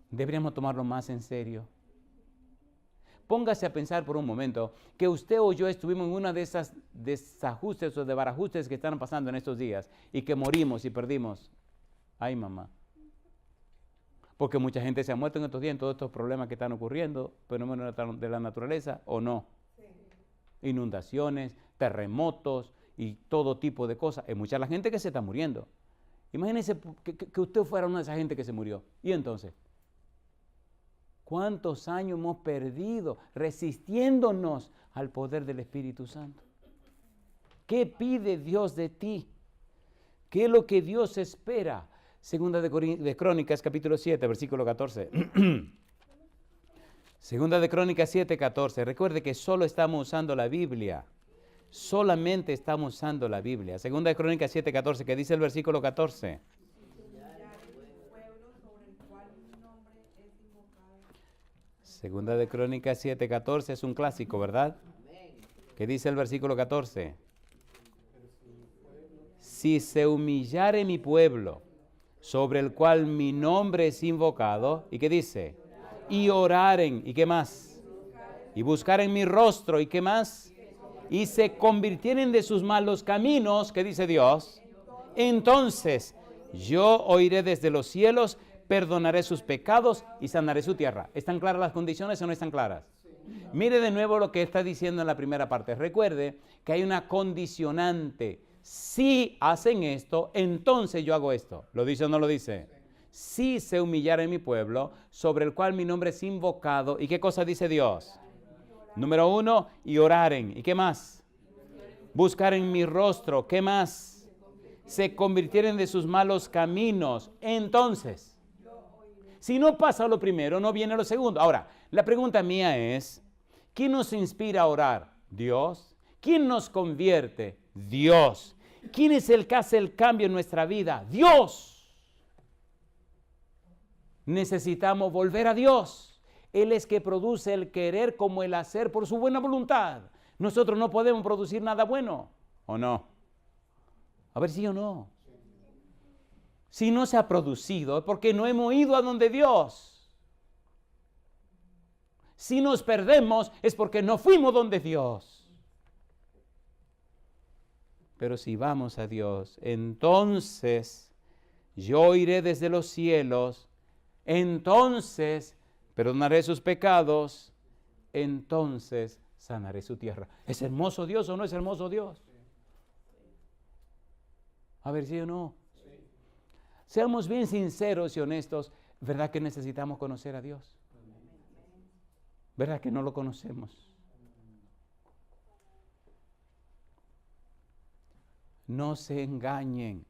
Deberíamos tomarlo más en serio. Póngase a pensar por un momento que usted o yo estuvimos en una de esas desajustes o desbarajustes que están pasando en estos días y que morimos y perdimos. Ay, mamá. Porque mucha gente se ha muerto en estos días en todos estos problemas que están ocurriendo, fenómenos de la naturaleza, ¿o no? Sí. Inundaciones, terremotos y todo tipo de cosas. Hay mucha la gente que se está muriendo. Imagínese que usted fuera una de esas gente que se murió. ¿Y entonces? ¿Cuántos años hemos perdido resistiéndonos al poder del Espíritu Santo? ¿Qué pide Dios de ti? ¿Qué es lo que Dios espera? Segunda de Crónicas, capítulo 7, versículo 14. Segunda de Crónicas 7, 14. Recuerde que solo estamos usando la Biblia. Solamente estamos usando la Biblia. Segunda de Crónicas 7, 14. ¿Qué dice el versículo 14? Segunda de Crónicas 7, 14 es un clásico, ¿verdad? ¿Qué dice el versículo 14? Si se humillare mi pueblo, sobre el cual mi nombre es invocado, ¿y qué dice? Y oraren, ¿y qué más? Y buscaren mi rostro, ¿y qué más? Y se convirtieren de sus malos caminos, ¿qué dice Dios? Entonces yo oiré desde los cielos, perdonaré sus pecados y sanaré su tierra. ¿Están claras las condiciones o no están claras? Mire de nuevo lo que está diciendo en la primera parte. Recuerde que hay una condicionante. Si hacen esto, entonces yo hago esto. ¿Lo dice o no lo dice? Si se humillare mi pueblo, sobre el cual mi nombre es invocado. ¿Y qué cosa dice Dios? Número 1, y oraren. ¿Y qué más? Buscar en mi rostro. ¿Qué más? Se convirtieren de sus malos caminos. Entonces, si no pasa lo primero, no viene lo segundo. Ahora, la pregunta mía es, ¿quién nos inspira a orar? Dios. ¿Quién nos convierte? Dios. ¿Quién es el que hace el cambio en nuestra vida? Dios. Necesitamos volver a Dios. Él es que produce el querer como el hacer por su buena voluntad. Nosotros no podemos producir nada bueno, ¿o no? A ver si o no. Si no se ha producido es porque no hemos ido a donde Dios. Si nos perdemos es porque no fuimos donde Dios. Pero si vamos a Dios, entonces yo iré desde los cielos, entonces perdonaré sus pecados, entonces sanaré su tierra. ¿Es hermoso Dios o no es hermoso Dios? A ver si o no. Seamos bien sinceros y honestos. ¿Verdad que necesitamos conocer a Dios? ¿Verdad que no lo conocemos? No se engañen.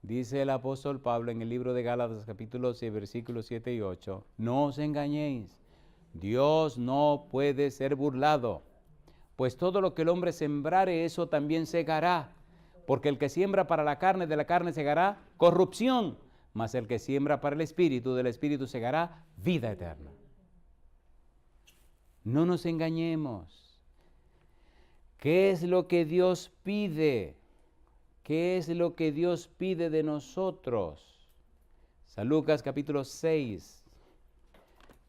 Dice el apóstol Pablo en el libro de Gálatas capítulo 6, versículos 7 y 8, no os engañéis, Dios no puede ser burlado, pues todo lo que el hombre sembrare, eso también segará, porque el que siembra para la carne, de la carne segará corrupción, mas el que siembra para el Espíritu, del Espíritu segará vida eterna. No nos engañemos. ¿Qué es lo que Dios pide? ¿Qué es lo que Dios pide de nosotros? San Lucas capítulo 6,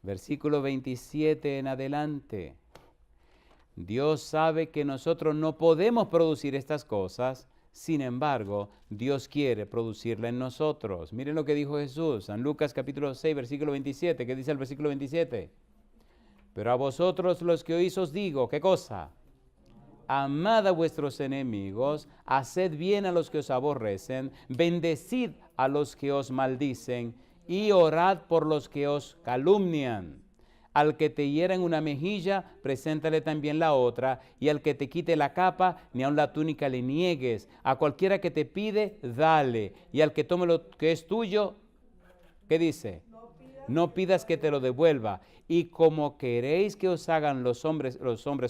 versículo 27 en adelante. Dios sabe que nosotros no podemos producir estas cosas, sin embargo, Dios quiere producirla en nosotros. Miren lo que dijo Jesús, San Lucas capítulo 6, versículo 27. ¿Qué dice el versículo 27? Pero a vosotros los que oís os digo, ¿qué cosa? Amad a vuestros enemigos, haced bien a los que os aborrecen, bendecid a los que os maldicen y orad por los que os calumnian. Al que te hiera en una mejilla, preséntale también la otra, y al que te quite la capa, ni aun la túnica le niegues. A cualquiera que te pide, dale, y al que tome lo que es tuyo, ¿qué dice? No pidas que te lo devuelva. Y como queréis que os hagan los hombres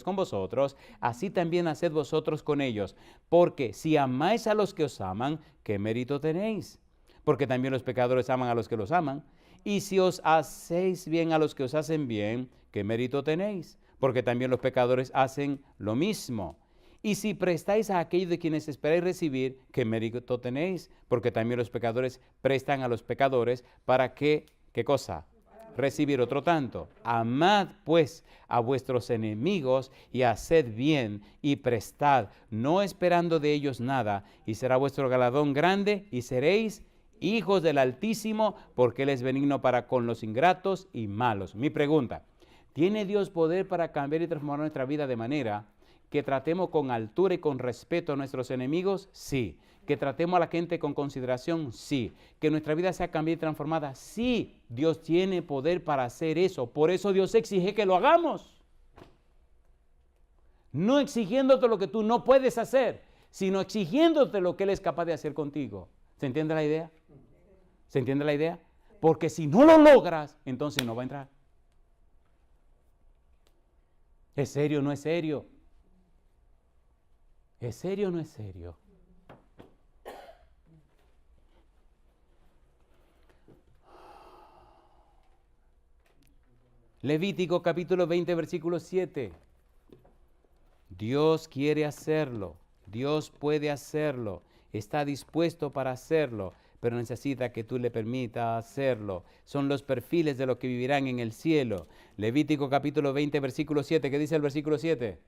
con vosotros, así también haced vosotros con ellos. Porque si amáis a los que os aman, ¿qué mérito tenéis? Porque también los pecadores aman a los que los aman. Y si os hacéis bien a los que os hacen bien, ¿qué mérito tenéis? Porque también los pecadores hacen lo mismo. Y si prestáis a aquellos de quienes esperáis recibir, ¿qué mérito tenéis? Porque también los pecadores prestan a los pecadores para que, ¿qué cosa? Recibir otro tanto. Amad pues a vuestros enemigos y haced bien y prestad, no esperando de ellos nada, y será vuestro galardón grande y seréis hijos del Altísimo, porque Él es benigno para con los ingratos y malos. Mi pregunta, ¿tiene Dios poder para cambiar y transformar nuestra vida de manera que tratemos con altura y con respeto a nuestros enemigos? Sí. ¿Que tratemos a la gente con consideración? Sí. ¿Que nuestra vida sea cambiada y transformada? Sí. Dios tiene poder para hacer eso. Por eso Dios exige que lo hagamos. No exigiéndote lo que tú no puedes hacer, sino exigiéndote lo que Él es capaz de hacer contigo. ¿Se entiende la idea? ¿Se entiende la idea? Porque si no lo logras, entonces no va a entrar. ¿Es serio o no es serio? ¿Es serio o no es serio? Levítico capítulo 20, versículo 7. Dios quiere hacerlo, Dios puede hacerlo, está dispuesto para hacerlo, pero necesita que tú le permitas hacerlo. Son los perfiles de los que vivirán en el cielo. Levítico capítulo 20, versículo 7. ¿Qué dice el versículo 7?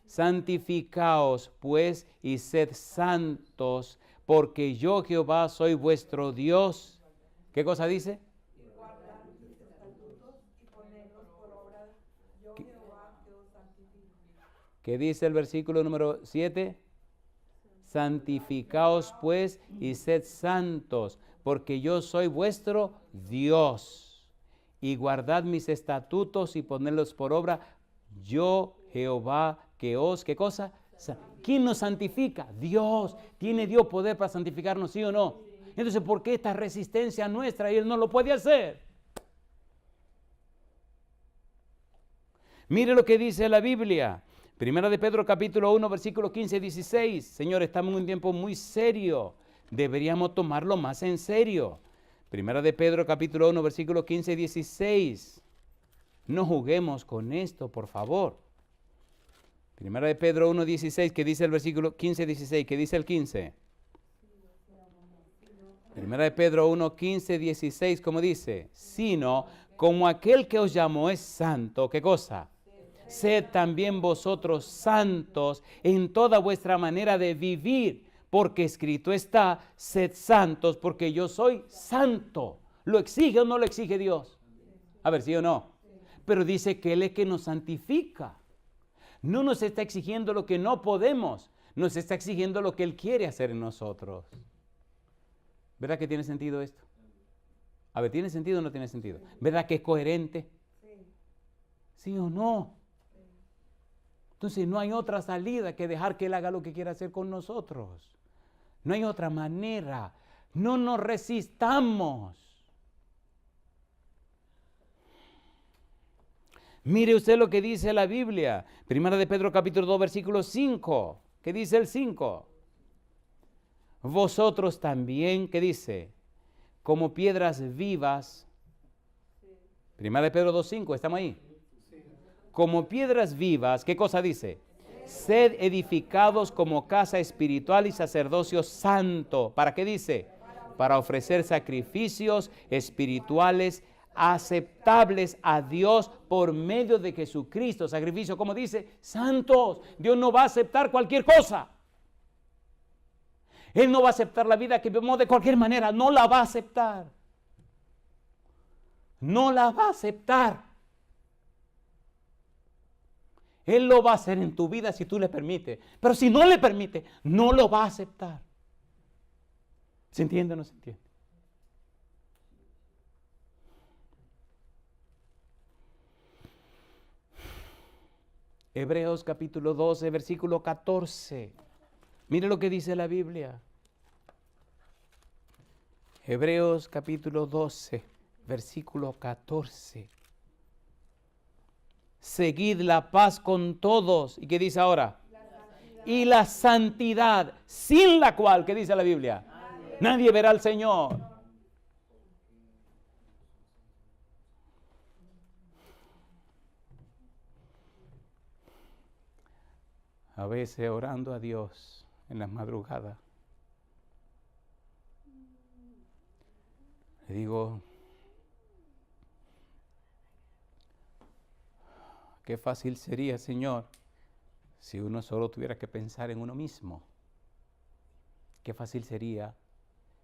Santificaos pues y sed santos, porque yo Jehová soy vuestro Dios. ¿Qué cosa dice? ¿Qué dice el versículo número 7? Santificaos pues y sed santos, porque yo soy vuestro Dios. Y guardad mis estatutos y ponedlos por obra, yo Jehová que os, ¿qué cosa? ¿Quién nos santifica? Dios. ¿Tiene Dios poder para santificarnos, sí o no? Entonces, ¿por qué esta resistencia nuestra y Él no lo puede hacer? Mire lo que dice la Biblia. Primera de Pedro capítulo 1, versículo 15 y 16. Señor, estamos en un tiempo muy serio. Deberíamos tomarlo más en serio. Primera de Pedro capítulo 1, versículo 15 y 16. No juguemos con esto, por favor. Primera de Pedro 1, 16, ¿qué dice el versículo 15 y 16? ¿Qué dice el 15? Primera de Pedro 1, 15, 16, ¿cómo dice? Sino, como aquel que os llamó es santo, ¿qué cosa? Sed también vosotros santos en toda vuestra manera de vivir, porque escrito está, sed santos, porque yo soy santo. ¿Lo exige o no lo exige Dios? A ver, ¿sí o no? Pero dice que Él es que nos santifica. No nos está exigiendo lo que no podemos, nos está exigiendo lo que Él quiere hacer en nosotros. ¿Verdad que tiene sentido esto? A ver, ¿tiene sentido o no tiene sentido? ¿Verdad que es coherente? ¿Sí o no? Entonces no hay otra salida que dejar que Él haga lo que quiera hacer con nosotros. No hay otra manera. No nos resistamos. Mire usted lo que dice la Biblia. Primera de Pedro capítulo 2 versículo 5. ¿Qué dice el 5? Vosotros también, ¿qué dice? Como piedras vivas. Primera de Pedro 2:5, ¿estamos ahí? Como piedras vivas, ¿qué cosa dice? Sed edificados como casa espiritual y sacerdocio santo. ¿Para qué dice? Para ofrecer sacrificios espirituales aceptables a Dios por medio de Jesucristo. Sacrificio, como dice, santos. Dios no va a aceptar cualquier cosa. Él no va a aceptar la vida que vivimos de cualquier manera. No la va a aceptar. No la va a aceptar. Él lo va a hacer en tu vida si tú le permites. Pero si no le permite, no lo va a aceptar. ¿Se entiende o no se entiende? Hebreos capítulo 12, versículo 14. Mire lo que dice la Biblia. Hebreos capítulo 12, versículo 14. Seguid la paz con todos. ¿Y qué dice ahora? Y la santidad, sin la cual, ¿qué dice la Biblia? Nadie verá al Señor. A veces orando a Dios en las madrugadas, le digo, qué fácil sería, Señor, si uno solo tuviera que pensar en uno mismo. Qué fácil sería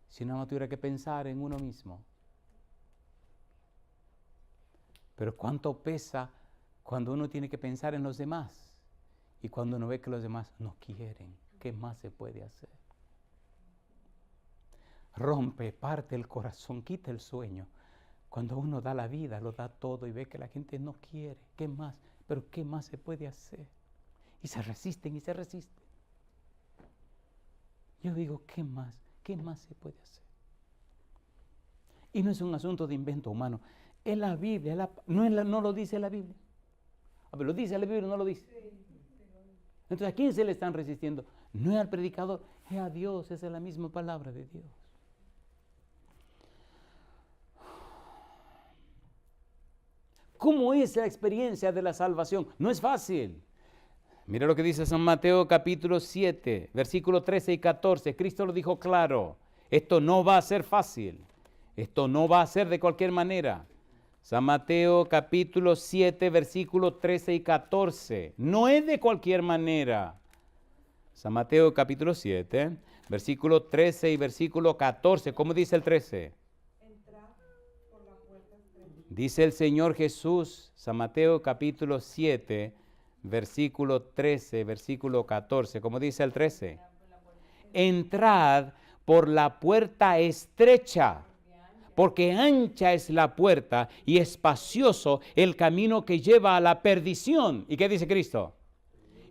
si uno no tuviera que pensar en uno mismo. Pero cuánto pesa cuando uno tiene que pensar en los demás. Y cuando uno ve que los demás no quieren, ¿qué más se puede hacer? Rompe, parte el corazón, quita el sueño. Cuando uno da la vida, lo da todo y ve que la gente no quiere, ¿qué más? Pero ¿qué más se puede hacer? Y se resisten y se resisten. Yo digo, ¿qué más? ¿Qué más se puede hacer? Y no es un asunto de invento humano. Es la Biblia, no lo dice la Biblia. A ver, ¿lo dice la Biblia o no lo dice? Entonces, ¿a quién se le están resistiendo? No es al predicador, es a Dios, esa es la misma palabra de Dios. ¿Cómo es la experiencia de la salvación? No es fácil. Mira lo que dice San Mateo capítulo 7, versículos 13 y 14. Cristo lo dijo claro. Esto no va a ser fácil. Esto no va a ser de cualquier manera. San Mateo capítulo 7, versículos 13 y 14. No es de cualquier manera. San Mateo capítulo 7, versículo 13 y versículo 14. ¿Cómo dice el 13? Dice el Señor Jesús, San Mateo capítulo 7, versículo 13, versículo 14. ¿Cómo dice el 13? Entrad por la puerta estrecha, porque ancha es la puerta y espacioso el camino que lleva a la perdición. ¿Y qué dice Cristo?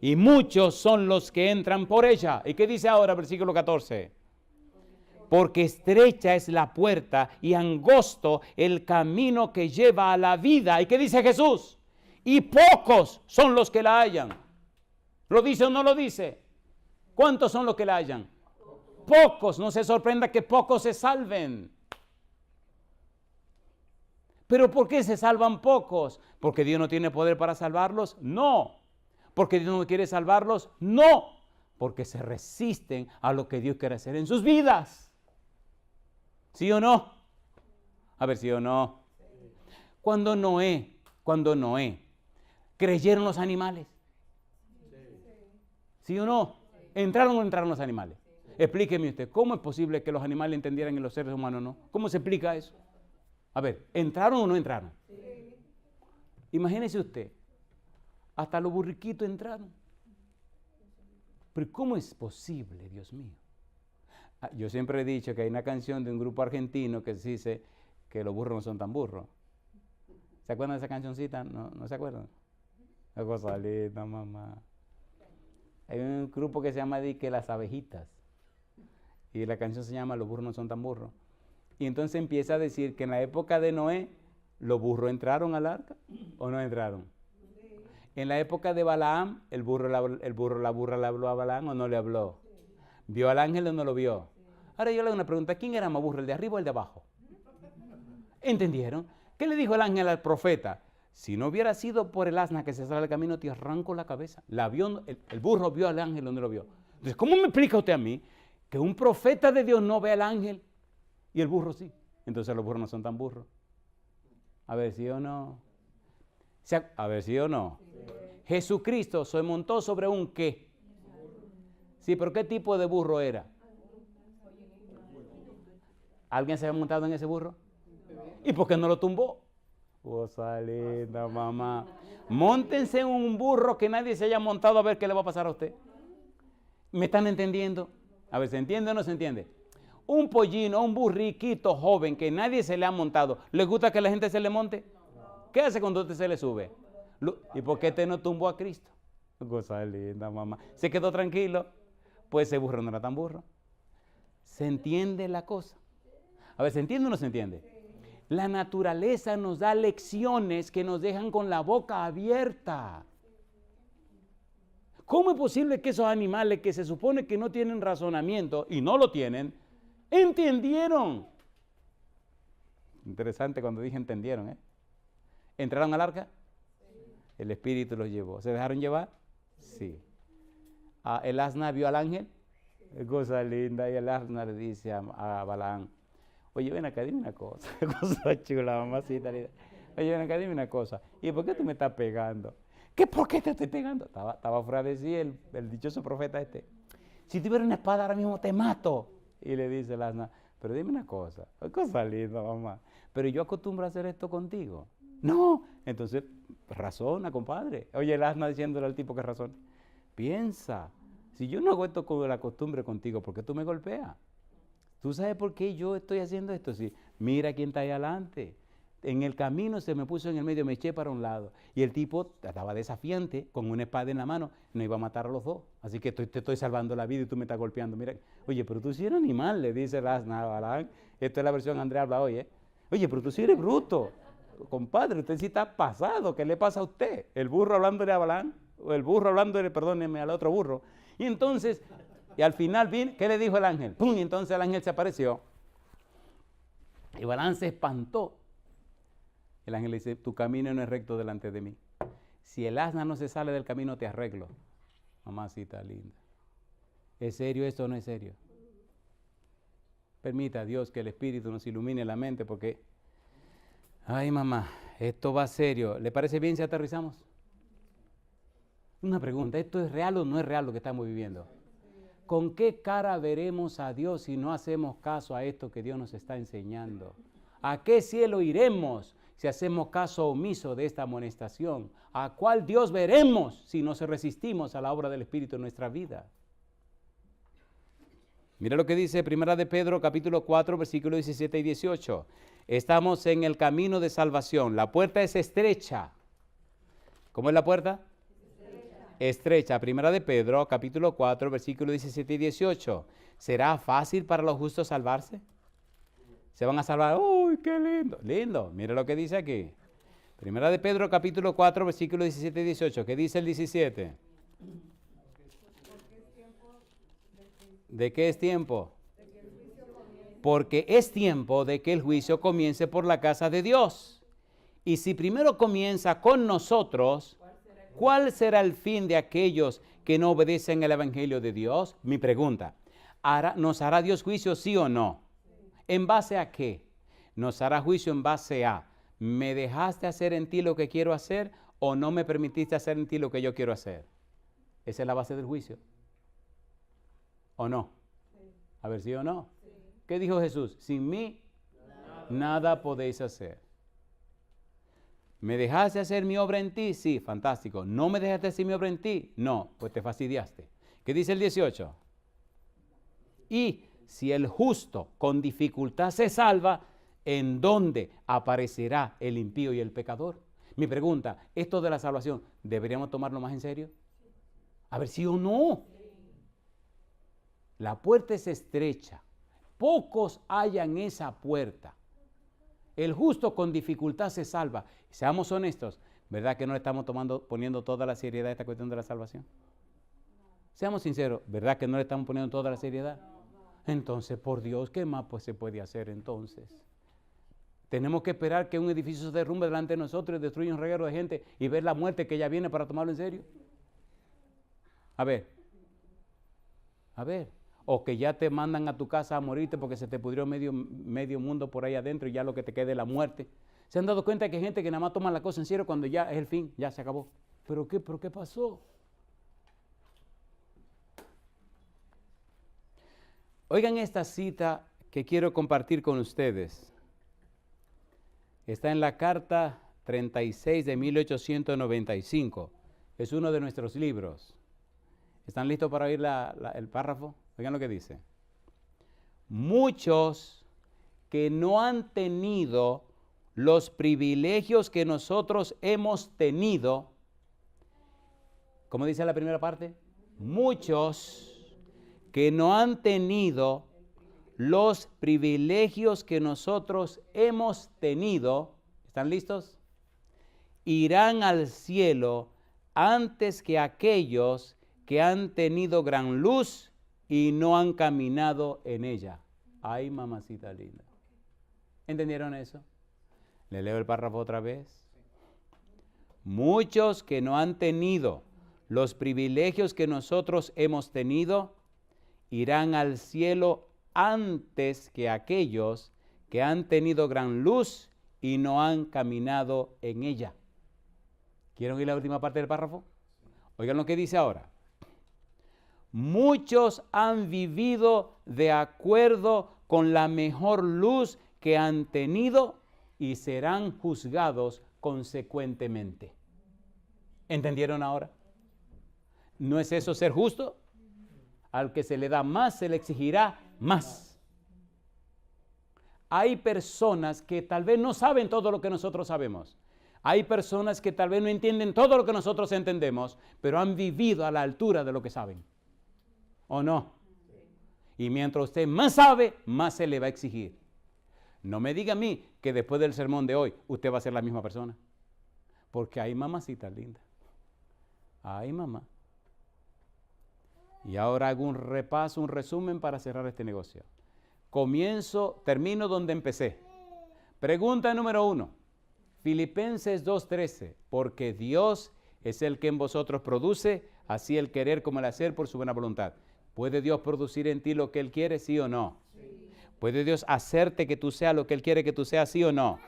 Y muchos son los que entran por ella. ¿Y qué dice ahora versículo 14? Porque estrecha es la puerta y angosto el camino que lleva a la vida. ¿Y qué dice Jesús? Y pocos son los que la hallan. ¿Lo dice o no lo dice? ¿Cuántos son los que la hallan? Pocos. No se sorprenda que pocos se salven. ¿Pero por qué se salvan pocos? ¿Porque Dios no tiene poder para salvarlos? No. ¿Porque Dios no quiere salvarlos? No. Porque se resisten a lo que Dios quiere hacer en sus vidas. ¿Sí o no? A ver, ¿sí o no? Cuando Noé, ¿creyeron los animales? ¿Sí o no? ¿Entraron o no entraron los animales? Explíqueme usted, ¿cómo es posible que los animales entendieran y los seres humanos no? ¿Cómo se explica eso? A ver, ¿entraron o no entraron? Imagínese usted, hasta los burriquitos entraron. Pero ¿cómo es posible, Dios mío? Yo siempre he dicho que hay una canción de un grupo argentino que dice que los burros no son tan burros. ¿Se acuerdan de esa cancioncita? ¿No se acuerdan? La cosa linda, mamá. Hay un grupo que se llama que Las Abejitas. Y la canción se llama Los burros no son tan burros. Y entonces empieza a decir que en la época de Noé, ¿los burros entraron al arca o no entraron? En la época de Balaam, la burra le habló a Balaam o no le habló. ¿Vio al ángel o no lo vio? Ahora yo le hago una pregunta, ¿quién era más burro, el de arriba o el de abajo? ¿Entendieron? ¿Qué le dijo el ángel al profeta? Si no hubiera sido por el asna que se sale del camino, te arranco la cabeza. El burro vio al ángel o no lo vio. Entonces, ¿cómo me explica usted a mí que un profeta de Dios no ve al ángel y el burro sí? Entonces los burros no son tan burros. A ver si o no. A ver si o no. Sí. Jesucristo se montó sobre un ¿qué? Sí, pero ¿qué tipo de burro era? ¿Alguien se había montado en ese burro? ¿Y por qué no lo tumbó? Cosa linda, mamá. Móntense en un burro que nadie se haya montado a ver qué le va a pasar a usted. ¿Me están entendiendo? A ver, ¿se entiende o no se entiende? Un pollino, un burriquito joven que nadie se le ha montado, ¿le gusta que la gente se le monte? ¿Qué hace cuando usted se le sube? ¿Y por qué usted no tumbó a Cristo? Cosa linda, mamá. ¿Se quedó tranquilo? Pues ese burro no era tan burro. ¿Se entiende la cosa? A ver, ¿se entiende o no se entiende? La naturaleza nos da lecciones que nos dejan con la boca abierta. ¿Cómo es posible que esos animales que se supone que no tienen razonamiento y no lo tienen, entendieron? Interesante cuando dije entendieron, ¿eh? ¿Entraron al arca? Sí. El Espíritu los llevó. ¿Se dejaron llevar? Sí. ¿El asna vio al ángel? Sí. Cosa linda. Y el asna le dice a Balaam, oye, ven acá, dime una cosa. Cosa chula, mamacita. Oye, ven acá, dime una cosa. ¿Y por qué tú me estás pegando? ¿Por qué te estoy pegando? Estaba fuera de sí el dichoso profeta este. Si tuviera una espada ahora mismo te mato. Y le dice el asna, pero dime una cosa. Cosa linda, mamá. Pero yo acostumbro a hacer esto contigo. No. Entonces, razona, compadre. Oye, el asna diciéndole al tipo que razona. Piensa, si yo no hago esto con la costumbre contigo, ¿por qué tú me golpeas? ¿Tú sabes por qué yo estoy haciendo esto? Sí, mira quién está ahí adelante. En el camino se me puso en el medio, me eché para un lado. Y el tipo estaba desafiante, con una espada en la mano, no iba a matar a los dos. Así que te estoy salvando la vida y tú me estás golpeando. Mira, oye, pero tú sí eres animal, le dice el asna a Balaam. Esto es la versión Andrea habla hoy, ¿eh? Oye, pero tú sí eres bruto. Compadre, usted sí está pasado. ¿Qué le pasa a usted? El burro hablándole a Balaam, o el burro hablándole, perdóneme, al otro burro. Y entonces, y al final, ¿qué le dijo el ángel? ¡Pum! Y entonces el ángel se apareció. Y Balaam se espantó. El ángel le dice, tu camino no es recto delante de mí. Si el asna no se sale del camino, te arreglo. Mamacita linda. ¿Es serio esto o no es serio? Permita a Dios que el Espíritu nos ilumine la mente porque, ay mamá, esto va serio. ¿Le parece bien si aterrizamos? Una pregunta, ¿esto es real o no es real lo que estamos viviendo? ¿Con qué cara veremos a Dios si no hacemos caso a esto que Dios nos está enseñando? ¿A qué cielo iremos si hacemos caso omiso de esta amonestación? ¿A cuál Dios veremos si nos resistimos a la obra del Espíritu en nuestra vida? Mira lo que dice 1 de Pedro, capítulo 4, versículos 17 y 18. Estamos en el camino de salvación. La puerta es estrecha. ¿Cómo es la puerta? Estrecha. 1 de Pedro, capítulo 4, versículos 17 y 18. ¿Será fácil para los justos salvarse? ¿Se van a salvar? ¡Uy, qué lindo! Lindo. Mira lo que dice aquí. 1 de Pedro, capítulo 4, versículos 17 y 18. ¿Qué dice el 17? ¿De qué es tiempo? Porque es tiempo de que el juicio comience por la casa de Dios. Y si primero comienza con nosotros, ¿cuál será el fin de aquellos que no obedecen el Evangelio de Dios? Mi pregunta, ¿nos hará Dios juicio sí o no? ¿En base a qué? Nos hará juicio en base a, ¿me dejaste hacer en ti lo que quiero hacer o no me permitiste hacer en ti lo que yo quiero hacer? Esa es la base del juicio. ¿O no? Sí. A ver, ¿sí o no? Sí. ¿Qué dijo Jesús? Sin mí, nada podéis hacer. ¿Me dejaste hacer mi obra en ti? Sí, fantástico. ¿No me dejaste hacer mi obra en ti? No, pues te fastidiaste. ¿Qué dice el 18? Y si el justo con dificultad se salva, ¿en dónde aparecerá el impío y el pecador? Mi pregunta, ¿esto de la salvación deberíamos tomarlo más en serio? A ver, sí o no. La puerta es estrecha. Pocos hallan esa puerta. El justo con dificultad se salva. Seamos honestos, ¿verdad que no le estamos poniendo toda la seriedad a esta cuestión de la salvación? Seamos sinceros, ¿verdad que no le estamos poniendo toda la seriedad? Entonces, por Dios, ¿qué más pues se puede hacer entonces? Tenemos que esperar que un edificio se derrumbe delante de nosotros y destruya un reguero de gente y ver la muerte que ya viene para tomarlo en serio. A ver. O que ya te mandan a tu casa a morirte porque se te pudrió medio mundo por ahí adentro y ya lo que te quede es la muerte. ¿Se han dado cuenta que hay gente que nada más toma la cosa en serio cuando ya es el fin, ya se acabó? ¿Pero qué pasó? Oigan esta cita que quiero compartir con ustedes. Está en la carta 36 de 1895. Es uno de nuestros libros. ¿Están listos para oír el párrafo? Oigan lo que dice. Muchos que no han tenido los privilegios que nosotros hemos tenido, ¿cómo dice la primera parte? Muchos que no han tenido los privilegios que nosotros hemos tenido, ¿están listos? Irán al cielo antes que aquellos que han tenido gran luz y no han caminado en ella. Ay, mamacita linda. ¿Entendieron eso? Le leo el párrafo otra vez. Muchos que no han tenido los privilegios que nosotros hemos tenido, irán al cielo antes que aquellos que han tenido gran luz y no han caminado en ella. ¿Quieren oír la última parte del párrafo? Oigan lo que dice ahora. Muchos han vivido de acuerdo con la mejor luz que han tenido y serán juzgados consecuentemente. ¿Entendieron ahora? ¿No es eso ser justo? Al que se le da más, se le exigirá más. Hay personas que tal vez no saben todo lo que nosotros sabemos. Hay personas que tal vez no entienden todo lo que nosotros entendemos, pero han vivido a la altura de lo que saben. ¿O no? Y mientras usted más sabe, más se le va a exigir. No me diga a mí que después del sermón de hoy usted va a ser la misma persona. Porque hay mamacita linda. Ay, mamá. Y ahora hago un repaso, un resumen para cerrar este negocio. Termino donde empecé. Pregunta número 1. Filipenses 2:13. Porque Dios es el que en vosotros produce, así el querer como el hacer por su buena voluntad. ¿Puede Dios producir en ti lo que Él quiere, sí o no? Sí. ¿Puede Dios hacerte que tú seas lo que Él quiere que tú seas, sí o no?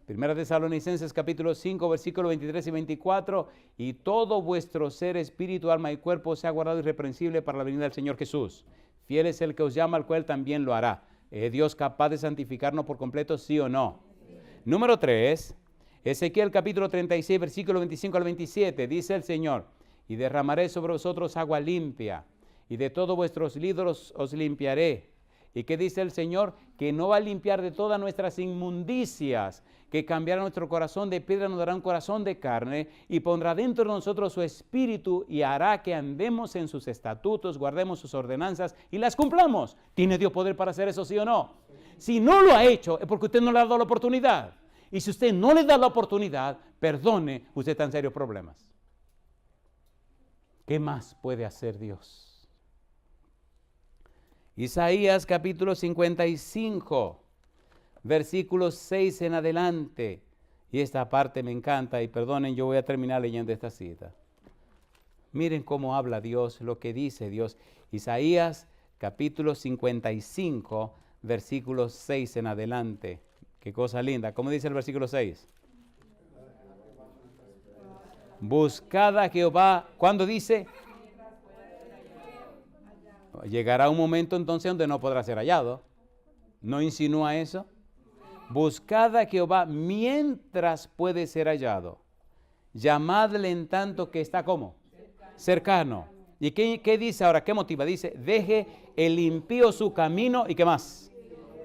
Primera Tesalonicenses capítulo 5, versículos 23 y 24. Y todo vuestro ser, espíritu, alma y cuerpo sea guardado irreprensible para la venida del Señor Jesús. Fiel es el que os llama, al cual también lo hará. ¿Es Dios capaz de santificarnos por completo, sí o no? Sí. Número 3. Ezequiel capítulo 36, versículo 25 al 27. Dice el Señor, y derramaré sobre vosotros agua limpia, y de todos vuestros ídolos os limpiaré. ¿Y qué dice el Señor? Que no va a limpiar de todas nuestras inmundicias, que cambiará nuestro corazón de piedra, nos dará un corazón de carne, y pondrá dentro de nosotros su espíritu, y hará que andemos en sus estatutos, guardemos sus ordenanzas, y las cumplamos. ¿Tiene Dios poder para hacer eso, sí o no? Si no lo ha hecho, es porque usted no le ha dado la oportunidad. Y si usted no le da la oportunidad, perdone, usted está en serios problemas. ¿Qué más puede hacer Dios? Isaías capítulo 55, versículos 6 en adelante. Y esta parte me encanta y perdonen, yo voy a terminar leyendo esta cita. Miren cómo habla Dios, lo que dice Dios. Isaías capítulo 55, versículos 6 en adelante. Qué cosa linda. ¿Cómo dice el versículo 6? Buscad a Jehová. ¿Cuándo dice? Llegará un momento entonces donde no podrá ser hallado. ¿No insinúa eso? Buscad a Jehová mientras puede ser hallado. Llamadle en tanto que está ¿cómo? Cercano. ¿Y qué dice ahora? ¿Qué motiva? Dice, deje el impío su camino y ¿qué más?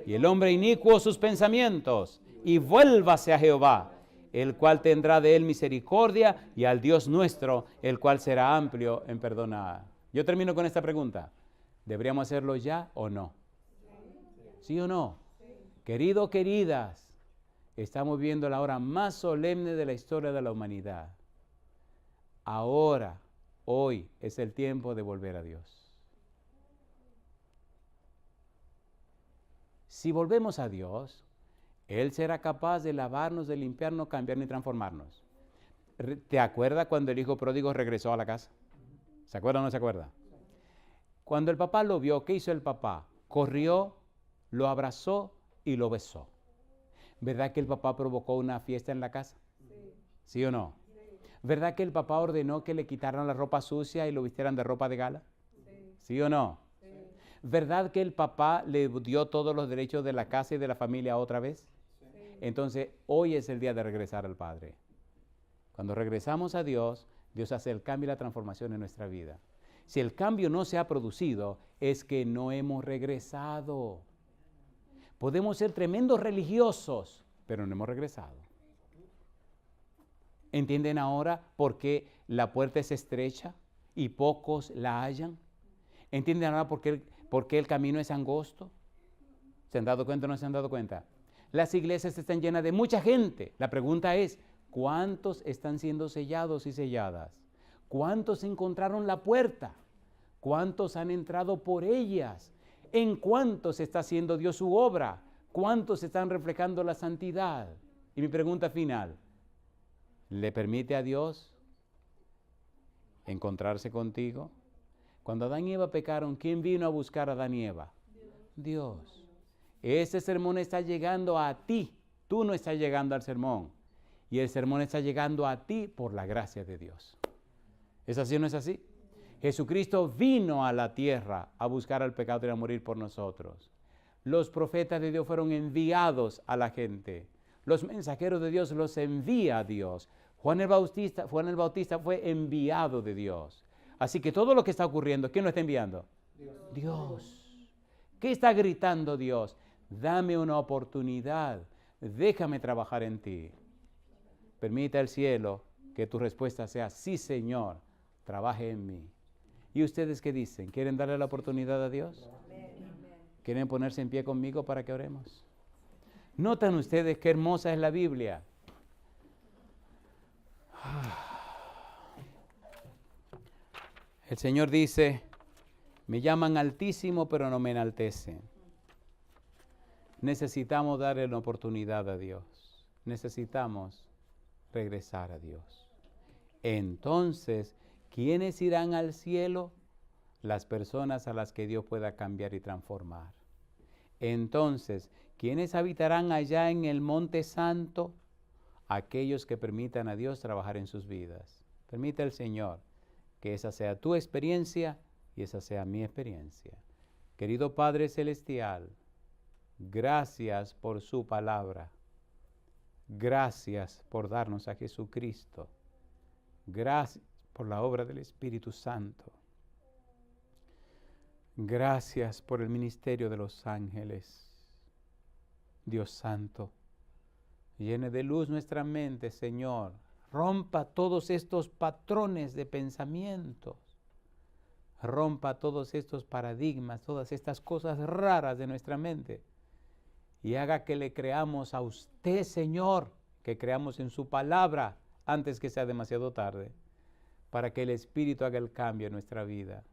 Y el hombre inicuo sus pensamientos y vuélvase a Jehová, el cual tendrá de él misericordia, y al Dios nuestro, el cual será amplio en perdonar. Yo termino con esta pregunta. ¿Deberíamos hacerlo ya o no? ¿Sí o no? Queridos, queridas, estamos viendo la hora más solemne de la historia de la humanidad. Ahora, hoy, es el tiempo de volver a Dios. Si volvemos a Dios, Él será capaz de lavarnos, de limpiarnos, cambiarnos y transformarnos. ¿Te acuerdas cuando el hijo pródigo regresó a la casa? ¿Se acuerda o no se acuerda? Cuando el papá lo vio, ¿qué hizo el papá? Corrió, lo abrazó y lo besó. ¿Verdad que el papá provocó una fiesta en la casa? ¿Sí o no? ¿Verdad que el papá ordenó que le quitaran la ropa sucia y lo vistieran de ropa de gala? ¿Sí o no? ¿Verdad que el papá le dio todos los derechos de la casa y de la familia otra vez? Entonces, hoy es el día de regresar al Padre. Cuando regresamos a Dios, Dios hace el cambio y la transformación en nuestra vida. Si el cambio no se ha producido, es que no hemos regresado. Podemos ser tremendos religiosos, pero no hemos regresado. ¿Entienden ahora por qué la puerta es estrecha y pocos la hallan? ¿Entienden ahora por qué el camino es angosto? ¿Se han dado cuenta o no se han dado cuenta? Las iglesias están llenas de mucha gente. La pregunta es, ¿cuántos están siendo sellados y selladas? ¿Cuántos encontraron la puerta? ¿Cuántos han entrado por ellas? ¿En cuántos está haciendo Dios su obra? ¿Cuántos están reflejando la santidad? Y mi pregunta final, ¿le permite a Dios encontrarse contigo? Cuando Adán y Eva pecaron, ¿quién vino a buscar a Adán y Eva? Dios. Ese sermón está llegando a ti. Tú no estás llegando al sermón. Y el sermón está llegando a ti por la gracia de Dios. ¿Es así o no es así? Jesucristo vino a la tierra a buscar al pecado y a morir por nosotros. Los profetas de Dios fueron enviados a la gente. Los mensajeros de Dios los envía a Dios. Juan el Bautista fue enviado de Dios. Así que todo lo que está ocurriendo, ¿quién lo está enviando? Dios. ¿Qué está gritando Dios? Dame una oportunidad. Déjame trabajar en ti. Permita el cielo que tu respuesta sea, sí, Señor, trabaje en mí. ¿Y ustedes qué dicen? ¿Quieren darle la oportunidad a Dios? ¿Quieren ponerse en pie conmigo para que oremos? ¿Notan ustedes qué hermosa es la Biblia? El Señor dice, me llaman altísimo, pero no me enaltecen. Necesitamos darle la oportunidad a Dios. Necesitamos regresar a Dios. Entonces, ¿quiénes irán al cielo? Las personas a las que Dios pueda cambiar y transformar. Entonces, ¿quiénes habitarán allá en el Monte Santo? Aquellos que permitan a Dios trabajar en sus vidas. Permita el Señor que esa sea tu experiencia y esa sea mi experiencia. Querido Padre Celestial, gracias por su palabra. Gracias por darnos a Jesucristo. Gracias por la obra del Espíritu Santo. Gracias por el ministerio de los ángeles. Dios Santo, llene de luz nuestra mente, Señor. Rompa todos estos patrones de pensamientos. Rompa todos estos paradigmas, todas estas cosas raras de nuestra mente. Y haga que le creamos a usted, Señor, que creamos en su palabra antes que sea demasiado tarde, para que el Espíritu haga el cambio en nuestra vida.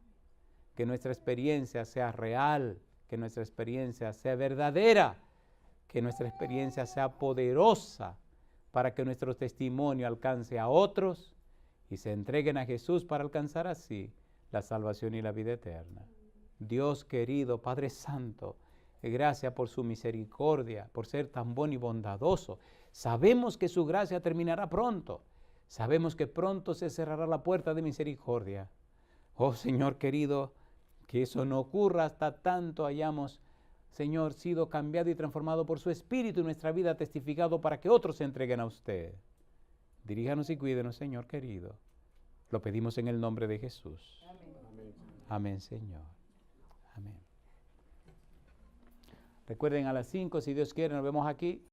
Que nuestra experiencia sea real, que nuestra experiencia sea verdadera, que nuestra experiencia sea poderosa, para que nuestro testimonio alcance a otros y se entreguen a Jesús para alcanzar así la salvación y la vida eterna. Dios querido, Padre Santo, gracias por su misericordia, por ser tan bueno y bondadoso. Sabemos que su gracia terminará pronto. Sabemos que pronto se cerrará la puerta de misericordia. Oh Señor querido, que eso no ocurra hasta tanto hayamos, Señor, sido cambiado y transformado por su Espíritu y nuestra vida testificado para que otros se entreguen a usted. Diríjanos y cuídenos, Señor querido. Lo pedimos en el nombre de Jesús. Amén. Amén, Señor. Amén. Recuerden, a las 5, si Dios quiere, nos vemos aquí.